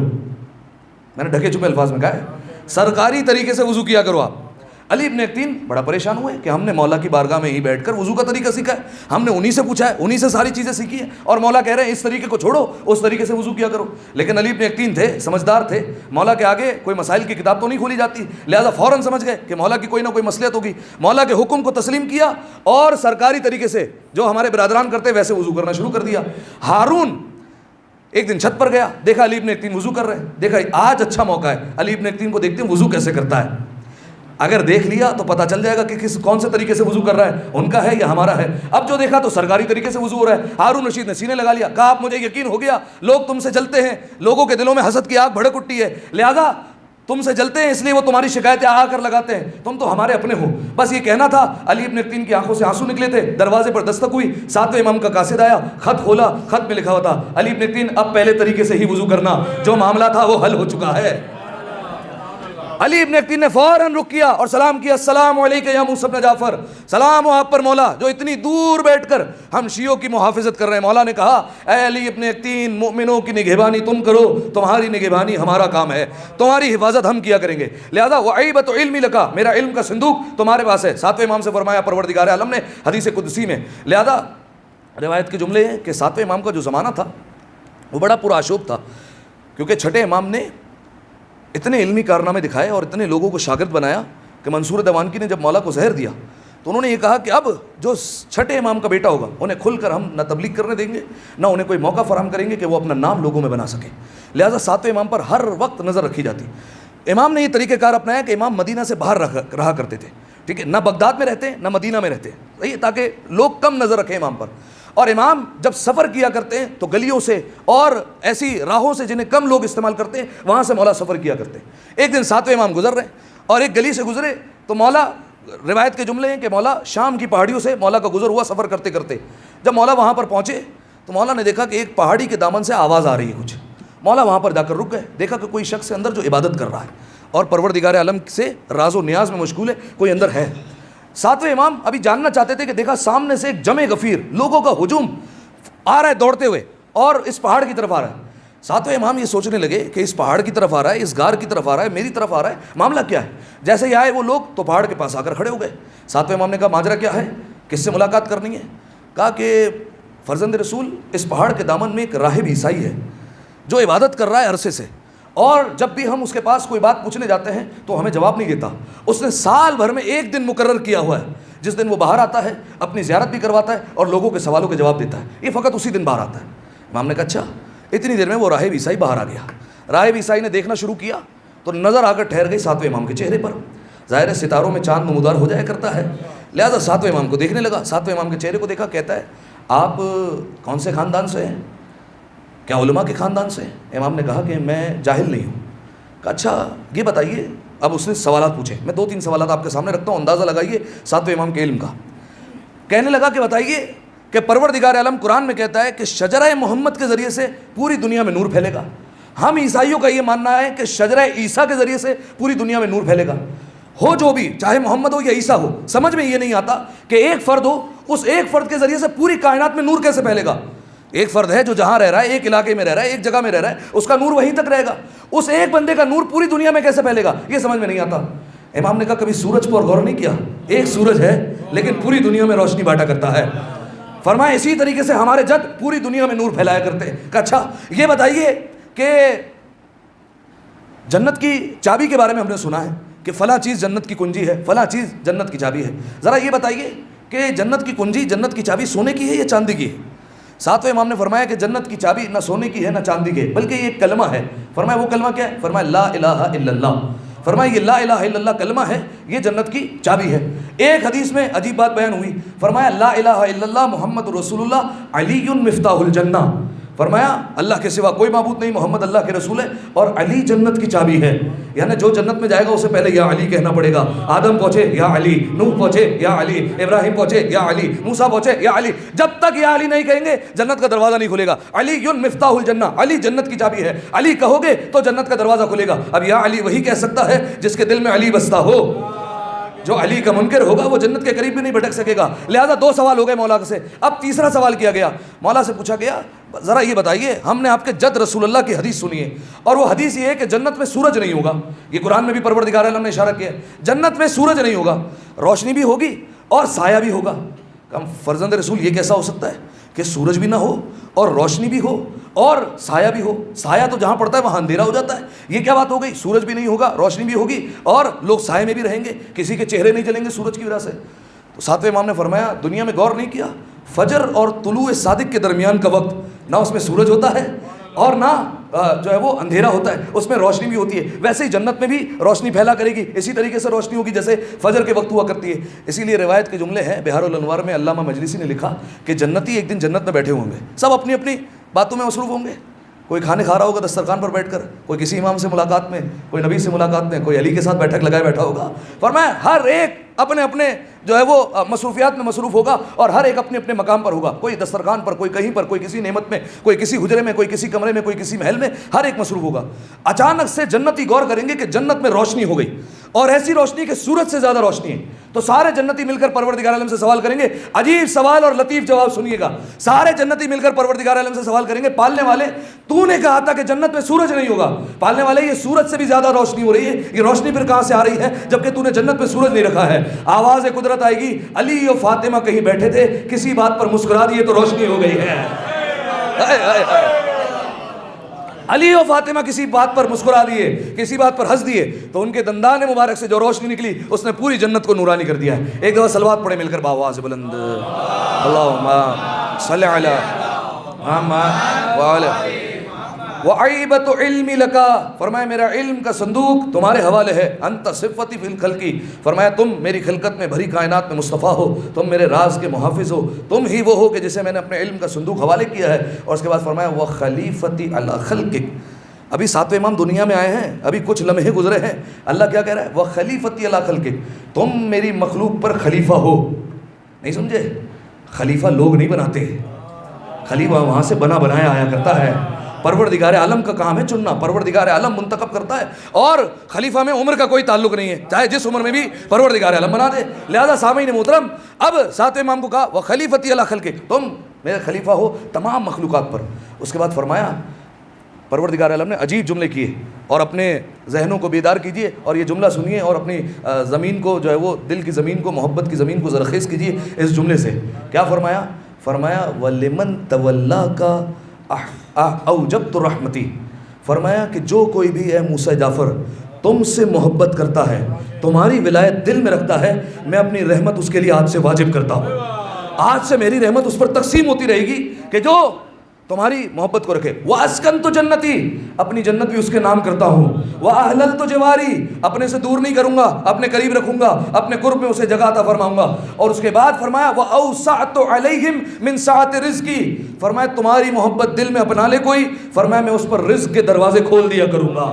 میں نے ڈھکے چھپے الفاظ میں کہا ہے سرکاری طریقے سے وضو کیا کرو آپ. علی ابن یقطین بڑا پریشان ہوئے کہ ہم نے مولا کی بارگاہ میں ہی بیٹھ کر وضو کا طریقہ سیکھا ہے, ہم نے انہی سے پوچھا ہے, انہی سے ساری چیزیں سیکھی ہیں, اور مولا کہہ رہے ہیں اس طریقے کو چھوڑو, اس طریقے سے وضو کیا کرو. لیکن علی ابن یقطین تھے, سمجھدار تھے, مولا کے آگے کوئی مسائل کی کتاب تو نہیں کھولی جاتی, لہٰذا فوراً سمجھ گئے کہ مولا کی کوئی نہ کوئی مصلحت ہوگی. مولا کے حکم کو تسلیم کیا اور سرکاری طریقے سے جو ہمارے برادران کرتے ویسے وضو کرنا شروع کر دیا. ہارون ایک دن چھت پر گیا, دیکھا علی ابن یقطین وضو کر رہے ہیں, دیکھا آج اچھا موقع ہے, علی ابن یقطین کو دیکھتے ہیں وضو کیسے کرتا ہے. اگر دیکھ لیا تو پتہ چل جائے گا کہ کون سے طریقے سے وضو کر رہا ہے, ان کا ہے یا ہمارا ہے. اب جو دیکھا تو سرکاری طریقے سے وضو ہو رہا ہے. ہارون رشید نے سینے لگا لیا, کہا آپ مجھے یقین ہو گیا لوگ تم سے جلتے ہیں, لوگوں کے دلوں میں حسد کی آگ بھڑک اٹھتی ہے, لہذا تم سے جلتے ہیں اس لیے وہ تمہاری شکایتیں آ کر لگاتے ہیں, تم تو ہمارے اپنے ہو. بس یہ کہنا تھا. علی ابن یقطین کی آنکھوں سے آنسو نکلے تھے. دروازے پر دستک ہوئی, 7ویں امام کا قاصد آیا, خط کھولا, خط میں لکھا ہوا تھا علی ابن یقطین اب پہلے طریقے سے ہی وضو کرنا, جو معاملہ تھا وہ حل ہو چکا ہے. علی ابن یقطین نے فوراً رک کیا اور سلام کیا, السلام علیکم یا موسیٰ بن جعفر, سلام ہو آپ پر مولا جو اتنی دور بیٹھ کر ہم شیعوں کی محافظت کر رہے ہیں. مولا نے کہا اے علی ابن یقطین مومنوں کی نگہبانی تم کرو, تمہاری نگہبانی ہمارا کام ہے, تمہاری حفاظت ہم کیا کریں گے. لہذا وعیبۃ علمی لکا, میرا علم کا صندوق تمہارے پاس ہے. 7ویں امام سے فرمایا پروردگار عالم نے حدیث قدسی میں. لہذا روایت کے جملے ہیں کہ 7ویں امام کا جو زمانہ تھا وہ بڑا پرآشوب تھا, کیونکہ 6ٹھے امام نے اتنے علمی کارنامے دکھائے اور اتنے لوگوں کو شاگرد بنایا کہ منصور دیوانکی نے جب مولا کو زہر دیا تو انہوں نے یہ کہا کہ اب جو 6ٹھے امام کا بیٹا ہوگا انہیں کھل کر ہم نہ تبلیغ کرنے دیں گے نہ انہیں کوئی موقع فراہم کریں گے کہ وہ اپنا نام لوگوں میں بنا سکے. لہٰذا 7ویں امام پر ہر وقت نظر رکھی جاتی. امام نے یہ طریقہ کار اپنایا کہ امام مدینہ سے باہر رہا کرتے تھے, ٹھیک ہے, نہ بغداد میں رہتے نہ مدینہ میں رہتے, صحیح, تاکہ لوگ کم نظر رکھیں امام پر. اور امام جب سفر کیا کرتے ہیں تو گلیوں سے اور ایسی راہوں سے جنہیں کم لوگ استعمال کرتے ہیں وہاں سے مولا سفر کیا کرتے ہیں. ایک دن 7ویں امام گزر رہے ہیں اور ایک گلی سے گزرے تو مولا, روایت کے جملے ہیں کہ مولا شام کی پہاڑیوں سے مولا کا گزر ہوا سفر کرتے کرتے. جب مولا وہاں پر پہنچے تو مولا نے دیکھا کہ ایک پہاڑی کے دامن سے آواز آ رہی ہے کچھ. مولا وہاں پر جا کر رک گئے, دیکھا کہ کوئی شخص اندر جو عبادت کر رہا ہے اور پروردگار عالم سے راز و نیاز میں مشغول ہے, کوئی اندر ہے. 7ویں امام ابھی جاننا چاہتے تھے کہ دیکھا سامنے سے ایک جمع غفیر لوگوں کا ہجوم آ رہا ہے دوڑتے ہوئے اور اس پہاڑ کی طرف آ رہا ہے. 7ویں امام یہ سوچنے لگے کہ اس پہاڑ کی طرف آ رہا ہے, اس غار کی طرف آ رہا ہے, میری طرف آ رہا ہے, معاملہ کیا ہے. جیسے ہی آئے وہ لوگ تو پہاڑ کے پاس آ کر کھڑے ہو گئے. 7ویں امام نے کہا ماجرا کیا ہے, کس سے ملاقات کرنی ہے. کہا کہ فرزند رسول اس پہاڑ کے دامن میں ایک راہب عیسائی ہے جو عبادت کر رہا ہے عرصے سے, اور جب بھی ہم اس کے پاس کوئی بات پوچھنے جاتے ہیں تو ہمیں جواب نہیں دیتا. اس نے سال بھر میں ایک دن مقرر کیا ہوا ہے جس دن وہ باہر آتا ہے, اپنی زیارت بھی کرواتا ہے اور لوگوں کے سوالوں کے جواب دیتا ہے. یہ فقط اسی دن باہر آتا ہے. امام نے کہا اچھا. اتنی دیر میں وہ راہب عیسائی باہر آ گیا. راہب عیسائی نے دیکھنا شروع کیا تو نظر آ کر ٹھہر گئی 7ویں امام کے چہرے پر. ظاہر ہے ستاروں میں چاند نمودار ہو جایا کرتا ہے, لہٰذا 7ویں امام کو دیکھنے لگا. 7ویں امام کے چہرے کو دیکھا, کہتا ہے آپ کون سے خاندان سے ہیں, کیا علماء کے خاندان سے ہیں. امام نے کہا کہ میں جاہل نہیں ہوں. کہا اچھا یہ بتائیے. اب اس نے سوالات پوچھے, میں 2-3 سوالات آپ کے سامنے رکھتا ہوں, اندازہ لگائیے 7ویں امام کے علم کا. کہنے لگا کہ بتائیے کہ پروردگار عالم قرآن میں کہتا ہے کہ شجرہ محمد کے ذریعے سے پوری دنیا میں نور پھیلے گا. ہم عیسائیوں کا یہ ماننا ہے کہ شجرہ عیسیٰ کے ذریعے سے پوری دنیا میں نور پھیلے گا. ہو جو بھی, چاہے محمد ہو یا عیسیٰ ہو, سمجھ میں یہ نہیں آتا کہ ایک فرد ہو, اس ایک فرد کے ذریعے سے پوری کائنات میں نور کیسے پھیلے گا. ایک فرد ہے جو جہاں رہ رہا ہے, ایک علاقے میں رہ رہا ہے, ایک جگہ میں رہ رہا ہے, اس کا نور وہیں تک رہے گا. اس ایک بندے کا نور پوری دنیا میں کیسے پھیلے گا, یہ سمجھ میں نہیں آتا. امام نے کہا کبھی سورج پر غور نہیں کیا. ایک سورج ہے لیکن پوری دنیا میں روشنی بانٹا کرتا ہے. فرمایا اسی طریقے سے ہمارے جد پوری دنیا میں نور پھیلایا کرتے ہیں. کہ اچھا یہ بتائیے کہ جنت کی چابی کے بارے میں ہم نے سنا ہے کہ فلاں چیز جنت کی کنجی ہے, فلاں چیز جنت کی چابی ہے. ذرا یہ بتائیے کہ جنت کی کنجی, جنت کی چابی سونے کی ہے یا چاندی کی ہے؟ ساتویں امام نے فرمایا کہ جنت کی چابی نہ سونے کی ہے نہ چاندی کی ہے, بلکہ یہ ایک کلمہ ہے. فرمایا وہ کلمہ کیا ہے؟ فرمایا لا الہ الا اللہ. فرمایا یہ لا الہ الا اللہ کلمہ ہے, یہ جنت کی چابی ہے. ایک حدیث میں عجیب بات بیان ہوئی, فرمایا لا الہ الا اللہ محمد رسول اللہ علی مفتاح الجنہ. فرمایا اللہ کے سوا کوئی معبود نہیں, محمد اللہ کے رسول ہے اور علی جنت کی چابی ہے. یعنی جو جنت میں جائے گا اسے پہلے یا علی کہنا پڑے گا. آدم پہنچے یا علی, نوح پہنچے یا علی, ابراہیم پہنچے یا علی, موسیٰ پہنچے یا علی. جب تک یا علی نہیں کہیں گے جنت کا دروازہ نہیں کھلے گا. علی مفتاح الجنہ, علی جنت کی چابی ہے. علی کہو گے تو جنت کا دروازہ کھلے گا. اب یا علی وہی کہہ سکتا ہے جس کے دل میں علی بستا ہو. جو علی کا منکر ہوگا وہ جنت کے قریب بھی نہیں بھٹک سکے گا. لہذا 2 سوال ہو گئے مولا سے. اب تیسرا سوال کیا گیا, مولا سے پوچھا گیا ذرا یہ بتائیے, ہم نے آپ کے جد رسول اللہ کی حدیث سنی ہے اور وہ حدیث یہ ہے کہ جنت میں سورج نہیں ہوگا. یہ قرآن میں بھی پروردگار عالم نے اشارہ کیا ہے, جنت میں سورج نہیں ہوگا, روشنی بھی ہوگی اور سایہ بھی ہوگا. ہم فرزند رسول یہ کیسا ہو سکتا ہے کہ سورج بھی نہ ہو اور روشنی بھی ہو اور سایہ بھی ہو؟ سایہ تو جہاں پڑتا ہے وہاں اندھیرا ہو جاتا ہے. یہ کیا بات ہو گئی؟ سورج بھی نہیں ہوگا, روشنی بھی ہوگی اور لوگ سائے میں بھی رہیں گے, کسی کے چہرے نہیں جلیں گے سورج کی وجہ سے. تو ساتویں امام نے فرمایا دنیا میں غور نہیں کیا, فجر اور طلوع صادق کے درمیان کا وقت نہ اس میں سورج ہوتا ہے اور نہ جو ہے وہ اندھیرا ہوتا ہے, اس میں روشنی بھی ہوتی ہے. ویسے ہی جنت میں بھی روشنی پھیلا کرے گی, اسی طریقے سے روشنی ہوگی جیسے فجر کے وقت ہوا کرتی ہے. اسی لیے روایت کے جملے ہیں, بہار الانوار میں علامہ مجلسی نے لکھا کہ جنتی ایک دن جنت میں بیٹھے ہوں گے, سب اپنی اپنی باتوں میں مصروف ہوں گے. کوئی کھانے کھا رہا ہوگا دسترخوان پر بیٹھ کر, کوئی کسی امام سے ملاقات میں, کوئی نبی سے ملاقات میں, کوئی علی کے ساتھ بیٹھک لگائے بیٹھا ہوگا. فرمایا ہر ایک اپنے اپنے جو ہے وہ مصروفیات میں مصروف ہوگا اور ہر ایک اپنے اپنے مقام پر ہوگا. کوئی دسترخوان پر, کوئی کہیں پر, کوئی کسی نعمت میں, کوئی کسی حجرے میں, کوئی کسی کمرے میں, کوئی کسی محل میں, ہر ایک مصروف ہوگا. اچانک سے جنتی غور کریں گے کہ جنت میں روشنی ہو گئی اور ایسی روشنی کہ سورج سے زیادہ روشنی ہے. تو سارے جنتی مل کر پروردگار عالم سے سوال کریں گے. عجیب سوال اور لطیف جواب سنیے گا. سارے جنتی مل کر پروردگار عالم سے سوال کریں گے, پالنے والے تو نے کہا تھا کہ جنت میں سورج نہیں ہوگا, پالنے والے یہ سورج سے بھی زیادہ روشنی ہو رہی ہے, یہ روشنی پھر کہاں سے آ رہی ہے جبکہ تو نے جنت میں سورج نہیں رکھا ہے. آواز قدرت آئے گی, علی اور فاطمہ کہیں بیٹھے تھے, کسی بات پر مسکرا دیے تو روشنی ہو گئی ہے. علی و فاطمہ کسی بات پر مسکرا دیے, کسی بات پر ہنس دیے تو ان کے دندان مبارک سے جو روشنی نکلی اس نے پوری جنت کو نورانی کر دیا ہے. ایک دفعہ صلوات پڑھے مل کر باواز بلند, اللہم صلی علی محمد وعلی وعیبت علمی لکا. فرمایا میرا علم کا صندوق تمہارے حوالے ہے. انت صفتی فی الخلقی, فرمایا تم میری خلقت میں بھری کائنات میں مصطفیٰ ہو, تم میرے راز کے محافظ ہو, تم ہی وہ ہو کہ جسے میں نے اپنے علم کا صندوق حوالے کیا ہے. اور اس کے بعد فرمایا وہ خلیفتی علی خلقک. ابھی ساتویں امام دنیا میں آئے ہیں, ابھی کچھ لمحے گزرے ہیں, اللہ کیا کہہ رہا ہے؟ وہ خلیفتی علی خلقک, تم میری مخلوق پر خلیفہ ہو. نہیں سمجھے؟ خلیفہ لوگ نہیں بناتے, خلیفہ وہاں سے بنا بنایا آیا کرتا ہے. پروردگار عالم کا کام ہے چننا, پروردگار عالم منتخب کرتا ہے اور خلیفہ میں عمر کا کوئی تعلق نہیں ہے, چاہے جس عمر میں بھی پروردگار عالم بنا دے. لہذا سامعین محترم, اب ساتویں امام کو کہا وہ خلیفتی علی خلقک, تم میرے خلیفہ ہو تمام مخلوقات پر. اس کے بعد فرمایا پروردگار عالم نے عجیب جملے کیے اور اپنے ذہنوں کو بیدار کیجئے اور یہ جملہ سنیے اور اپنی زمین کو جو ہے وہ دل کی زمین کو, محبت کی زمین کو زرخیز کیجئے اس جملے سے. کیا فرمایا؟ فرمایا وَلِمَنْ تَوَلَّاكَ اوجبت رحمتی. فرمایا کہ جو کوئی بھی اے موسیٰ جعفر تم سے محبت کرتا ہے, تمہاری ولایت دل میں رکھتا ہے, میں اپنی رحمت اس کے لیے آج سے واجب کرتا ہوں. آج سے میری رحمت اس پر تقسیم ہوتی رہے گی کہ جو تمہاری محبت کو رکھے. وَأَسْكَنْتُ جنتی, اپنی جنت بھی اس کے نام کرتا ہوں. وَأَحْلَلْتُ جواری, اپنے سے دور نہیں کروں گا, اپنے قریب رکھوں گا, اپنے قرب میں اسے جگہ عطا فرماؤں گا. اور اس کے بعد فرمایا وَأَوْسَعْتُ عَلَيْهِمْ مِنْ سَعَةِ رِزْقِي, فرمایا تمہاری محبت دل میں اپنا لے کوئی, فرمایا میں اس پر رزق کے دروازے کھول دیا کروں گا,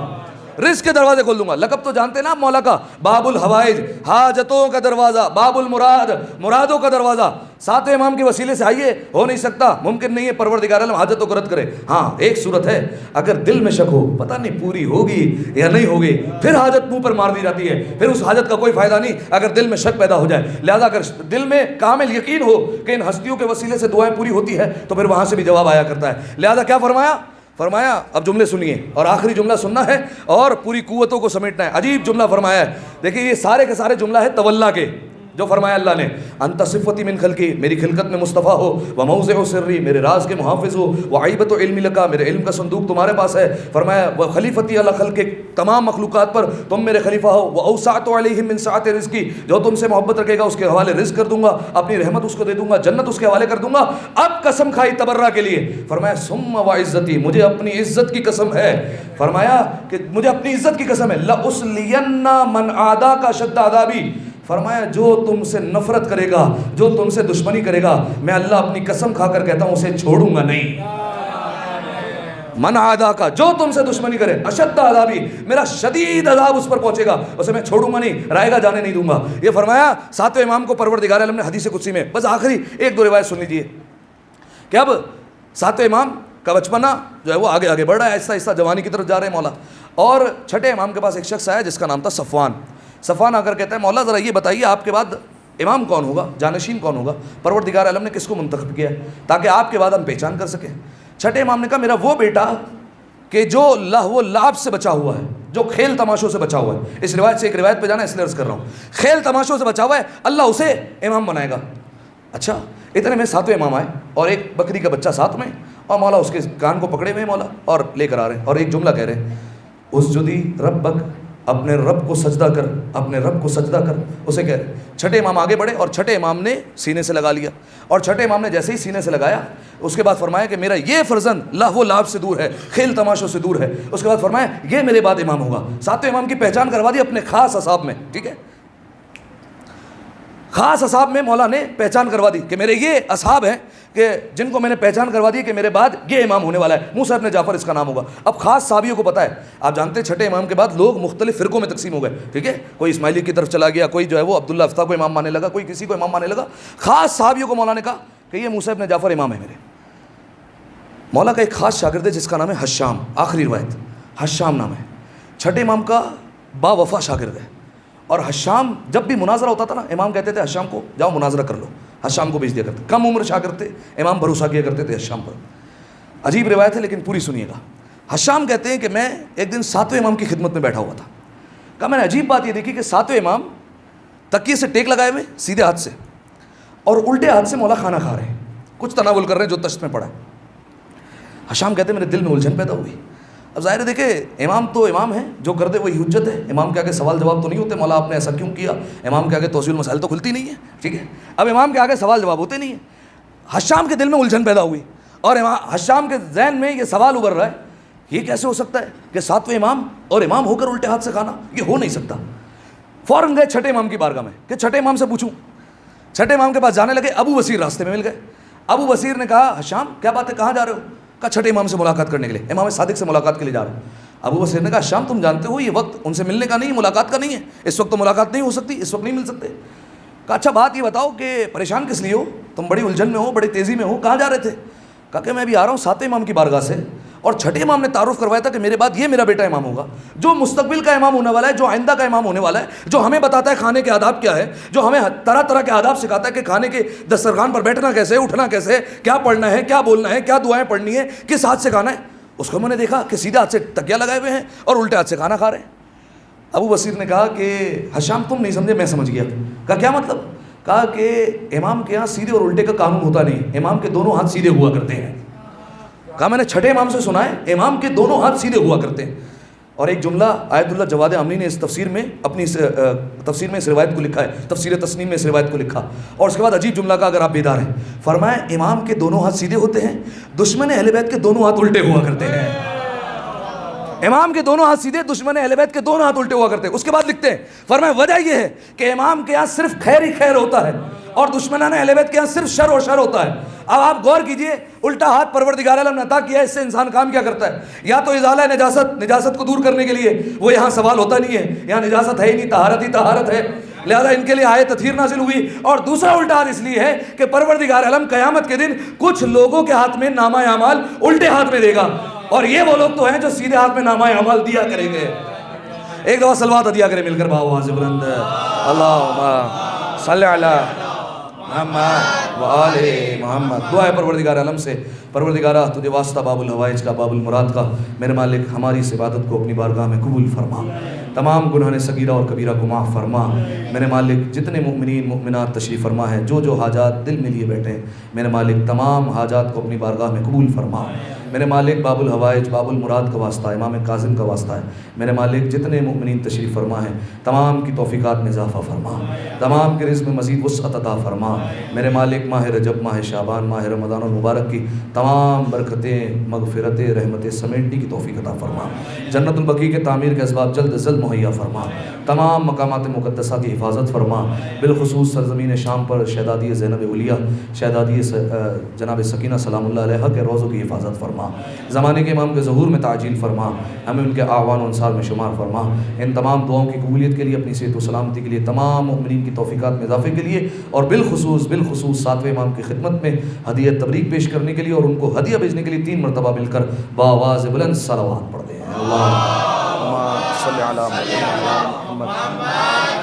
رزق کے دروازے کھول دوں گا. لقب تو جانتے نا مولا کا, باب الحوائج, حاجتوں کا دروازہ, باب المراد, مرادوں کا دروازہ. ساتویں امام کے وسیلے سے آئیے, ہو نہیں سکتا, ممکن نہیں ہے پروردگار عالم حاجتوں کو رد کرے. ہاں ایک صورت ہے, اگر دل میں شک ہو, پتہ نہیں پوری ہوگی یا نہیں ہوگی, پھر حاجت منہ پر مار دی جاتی ہے, پھر اس حاجت کا کوئی فائدہ نہیں اگر دل میں شک پیدا ہو جائے. لہذا اگر دل میں کامل یقین ہو کہ ان ہستیوں کے وسیلے سے دعائیں پوری ہوتی ہے تو پھر وہاں سے بھی جواب آیا کرتا ہے. لہذا کیا فرمایا؟ فرمایا اب جملے سنیے اور آخری جملہ سننا ہے اور پوری قوتوں کو سمیٹنا ہے. عجیب جملہ فرمایا ہے, دیکھیں یہ سارے کے سارے جملہ ہے تولا کے. جو فرمایا اللہ نے انت صفتی من خلقی، میری خلقت میں مصطفیٰ ہو، و موضع سری، میرے راز کے محافظ ہو، و عیبت علم لکا، میرے علم کا صندوق تمہارے پاس ہے، فرمایا و خلیفتی علی خلق، تمام مخلوقات پر تم میرے خلیفہ ہو، و اوسعت علیہم من سعت رزقی، جو تم سے محبت رکھے گا اس کے حوالے رزق کر دوں گا، اپنی رحمت اس کو دے دوں گا، جنت اس کے حوالے کر دوں گا۔ اب قسم کھائی تبرہ کے لیے، فرمایا ثم و عزتی، مجھے اپنی عزت کی قسم ہے، فرمایا کہ مجھے اپنی عزت کی قسم ہے، لأسلین من عاداک شد عذابی، فرمایا جو تم سے نفرت کرے گا، جو تم سے دشمنی کرے گا، میں اللہ اپنی قسم کھا کر کہتا ہوں اسے چھوڑوں گا نہیں۔ من عاداک، جو تم سے دشمنی کرے، اشد عذابی، میرا شدید عذاب اس پر پہنچے گا، اسے میں چھوڑوں گا نہیں، رائے گا جانے نہیں دوں گا۔ یہ فرمایا ساتویں امام کو پروردگار عالم نے حدیث قدسی میں، بس آخری ایک دو روایت سن لیجئے کہ اب ساتویں امام کا بچپنا جو ہے وہ آگے آگے بڑھ رہا ہے، آہستہ آہستہ جوانی کی طرف جا رہے ہیں مولا، اور چھٹے امام کے پاس ایک شخص آیا جس کا نام تھا صفوان۔ صفوان آ کر کہتا ہے مولا ذرا یہ بتائیے آپ کے بعد امام کون ہوگا، جانشین کون ہوگا، پروردگار عالم نے کس کو منتخب کیا ہے تاکہ آپ کے بعد ہم پہچان کر سکیں۔ چھٹے امام نے کہا میرا وہ بیٹا کہ جو لہو و لعب سے بچا ہوا ہے، جو کھیل تماشوں سے بچا ہوا ہے، اس روایت سے ایک روایت پہ جانا اس لیے عرض کر رہا ہوں، کھیل تماشوں سے بچا ہوا ہے، اللہ اسے امام بنائے گا۔ اچھا اتنے میں ساتویں امام آئے اور ایک بکری کا بچہ ساتھ میں، اور مولا اس کے کان کو پکڑے ہوئے مولا اور لے کر آ رہے ہیں، اور ایک جملہ کہہ رہے ہیں اسجدی ربک، اپنے رب کو سجدہ کر، اپنے رب کو سجدہ کر، اسے کہہ رہے۔ چھٹے امام آگے بڑھے اور چھٹے امام نے سینے سے لگا لیا، اور چھٹے امام نے جیسے ہی سینے سے لگایا اس کے بعد فرمایا کہ میرا یہ فرزند لہو و لعب سے دور ہے، کھیل تماشوں سے دور ہے، اس کے بعد فرمایا یہ میرے بعد امام ہوگا۔ ساتویں امام کی پہچان کروا دی اپنے خاص اصحاب میں، ٹھیک ہے، خاص اصحاب میں مولا نے پہچان کروا دی کہ میرے یہ اصحاب ہیں کہ جن کو میں نے پہچان کروا دی کہ میرے بعد یہ امام ہونے والا ہے، موسیٰ ابن جعفر اس کا نام ہوگا۔ اب خاص صحابیوں کو پتہ ہے، آپ جانتے ہیں چھٹے امام کے بعد لوگ مختلف فرقوں میں تقسیم ہو گئے، ٹھیک ہے، کوئی اسماعیلی کی طرف چلا گیا، کوئی جو ہے وہ عبداللہ افتا کو امام ماننے لگا، کوئی کسی کو امام ماننے لگا۔ خاص صحابیوں کو مولا نے کہا کہ یہ موسیٰ ابن جعفر امام ہے میرے۔ مولا کا ایک خاص شاگرد ہے جس کا نام ہے حشام، آخری روایت حشام نام ہے، چھٹے امام کا با وفا شاگرد ہے، اور حشام جب بھی مناظرہ ہوتا تھا نا امام کہتے تھے حشام کو جاؤ مناظرہ کر لو، حشام کو بھیج دیا کرتے، کم عمر شاگرد تھے، امام بھروسہ کیا کرتے تھے حشام پر۔ عجیب روایت ہے لیکن پوری سنیے گا۔ حشام کہتے ہیں کہ میں ایک دن ساتویں امام کی خدمت میں بیٹھا ہوا تھا، کہا میں نے عجیب بات یہ دیکھی کہ ساتویں امام تکیے سے ٹیک لگائے ہوئے سیدھے ہاتھ سے، اور الٹے ہاتھ سے مولا کھانا کھا رہے ہیں، کچھ تناول کر رہے ہیں جو تشت میں پڑا ہے۔ حشام کہتے ہیں میرے دل میں الجھن پیدا ہوئی۔ اب ظاہر ہے دیکھیں امام تو امام ہے، جو کر دے وہی حجت ہے، امام کے آگے سوال جواب تو نہیں ہوتے، مولا آپ نے ایسا کیوں کیا، امام کے آگے توضیح المسائل تو کھلتی نہیں ہے، ٹھیک ہے، اب امام کے آگے سوال جواب ہوتے نہیں ہیں۔ حشام کے دل میں الجھن پیدا ہوئی، اور حشام کے ذہن میں یہ سوال ابھر رہا ہے یہ کیسے ہو سکتا ہے کہ ساتویں امام اور امام ہو کر الٹے ہاتھ سے کھانا، یہ ہو نہیں سکتا۔ فوراً گئے چھٹے امام کی بارگاہ میں کہ چھٹے امام سے پوچھوں۔ چھٹے امام کے پاس جانے لگے، ابو بصیر راستے میں مل گئے۔ ابو بصیر نے کہا حشام کیا بات ہے، کہاں جا رہے ہو؟ کہا چھٹے امام سے ملاقات کرنے کے لیے، امام صادق سے ملاقات کے لیے جا رہے ہیں۔ ابو بصیر نے کہا شام تم جانتے ہو یہ وقت ان سے ملنے کا نہیں، ملاقات کا نہیں ہے، اس وقت تو ملاقات نہیں ہو سکتی، اس وقت نہیں مل سکتے۔ کہا اچھا بات یہ بتاؤ کہ پریشان کس لیے ہو، تم بڑی الجھن میں ہو، بڑی تیزی میں ہو، کہاں جا رہے تھے؟ کہا کہ میں ابھی آ رہا ہوں ساتویں امام کی بارگاہ سے، اور چھٹے امام نے تعارف کروایا تھا کہ میرے بعد یہ میرا بیٹا امام ہوگا، جو مستقبل کا امام ہونے والا ہے، جو آئندہ کا امام ہونے والا ہے، جو ہمیں بتاتا ہے کھانے کے آداب کیا ہے، جو ہمیں طرح طرح کے آداب سکھاتا ہے کہ کھانے کے دسترخوان پر بیٹھنا کیسے، اٹھنا کیسے، کیا پڑھنا ہے، کیا بولنا ہے، کیا دعائیں پڑھنی ہے، کس ہاتھ سے کھانا ہے۔ اس کو میں نے دیکھا کہ سیدھے ہاتھ سے تکیا لگائے ہوئے ہیں اور الٹے ہاتھ سے کھانا کھا رہے ہیں۔ ابو بصیر نے کہا کہ حشام تم نہیں سمجھے، میں سمجھ گیا۔ کہا کیا مطلب؟ کہا کہ امام کے یہاں سیدھے اور الٹے کا قانون ہوتا نہیں، امام کے دونوں ہاتھ سیدھے ہوا کرتے ہیں۔ کہا میں نے چھٹے امام سے سنا ہے امام کے دونوں ہاتھ سیدھے ہوا کرتے ہیں۔ اور ایک جملہ آیت اللہ جواد عامری نے اس تفسیر میں اپنی تفسیر میں اس روایت کو لکھا ہے، تفسیر تسنیم میں اس روایت کو لکھا، اور اس کے بعد عجیب جملہ کا اگر آپ بیدار ہیں، فرمایا امام کے دونوں ہاتھ سیدھے ہوتے ہیں، دشمن اہل بیت کے دونوں ہاتھ الٹے ہوا کرتے ہیں۔ امام کے دونوں ہاتھ سیدھے، دشمن اہل بیت کے دونوں ہاتھ الٹے ہوا کرتے ہیں۔ اس کے بعد لکھتے ہیں فرمایا وجہ یہ ہے کہ امام کے یہاں صرف خیر ہی خیر ہوتا ہے اور دشمنان اہل بیت کے یہاں صرف شر و شر ہوتا ہے۔ اب آپ غور کیجئے، الٹا ہاتھ پروردگار عالم نے عطا کیا ہے، اس سے انسان کام کیا کرتا ہے؟ یا تو ازالہ نجاست کو دور کرنے کے لیے، وہ یہاں سوال ہوتا نہیں ہے، یہاں نجاست ہے ہی نہیں، طہارت ہی طہارت ہے، لہذا ان کے لیے آیت تطہیر نازل ہوئی۔ اور دوسرا الٹا ہاتھ اس لیے ہے کہ پروردگار عالم قیامت کے دن کچھ لوگوں کے ہاتھ میں نامہ اعمال الٹے ہاتھ میں دے گا، اور یہ وہ لوگ تو ہیں جو سیدھے ہاتھ میں نامہ اعمال دیا کریں گے۔ ایک دفعہ صلوات دیا کریں مل کر باواز بلند، اللہم صلی علی محمد وآل محمد۔ دعا ہے پروردگار عالم سے، پروردگارہ تجھے واسطہ باب الحوائج کا، باب المراد کا، میرے مالک ہماری اس عبادت کو اپنی بارگاہ میں قبول فرما۔ تمام گناہ صغیرہ اور کبیرہ کو معاف فرما میرے مالک. جتنے مؤمنین مؤمنات تشریف فرما ہیں جو حاجات دل میں لیے بیٹھے ہیں میرے مالک تمام حاجات کو اپنی بارگاہ میں قبول فرما میرے مالک. باب الحوائج باب المراد کا واسطہ ہے، امام کاظم کا واسطہ ہے میرے مالک. جتنے مؤمنین تشریف فرما ہیں تمام کی توفیقات میں اضافہ فرما، تمام کے رزق میں مزید وسعت عطا فرما میرے مالک. ماہ رجب، ماہ شعبان، ماہ رمضان المبارک کی تمام برکتیں، مغفرتیں، رحمتیں سمیٹنے کی توفیق عطا فرما. جنت البقیع کے تعمیر کے اسباب جلد از جلد مہیا فرما. تمام مقامات مقدسہ کی حفاظت فرما، بالخصوص سرزمین شام پر شہزادی زینب اولیاء، شہزادی جناب سکینہ سلام اللہ علیہ کے روضوں کی حفاظت فرما. زمانے کے امام کے ظہور میں تعجیل فرما، ہمیں ان کے اعوان و انصار میں شمار فرما. ان تمام دعاؤں کی قبولیت کے لیے، اپنی صحت و سلامتی کے لیے، تمام مؤمنین کی توفیقات میں اضافے کے لیے، اور بالخصوص ساتویں امام کی خدمت میں ہدیہ تبریک پیش کرنے کے لیے اور ان کو ہدیہ بھیجنے کے لیے 3 مرتبہ مل کر بآواز بلند صلوات پڑھتے ہیں. اللہم صلی علی محمد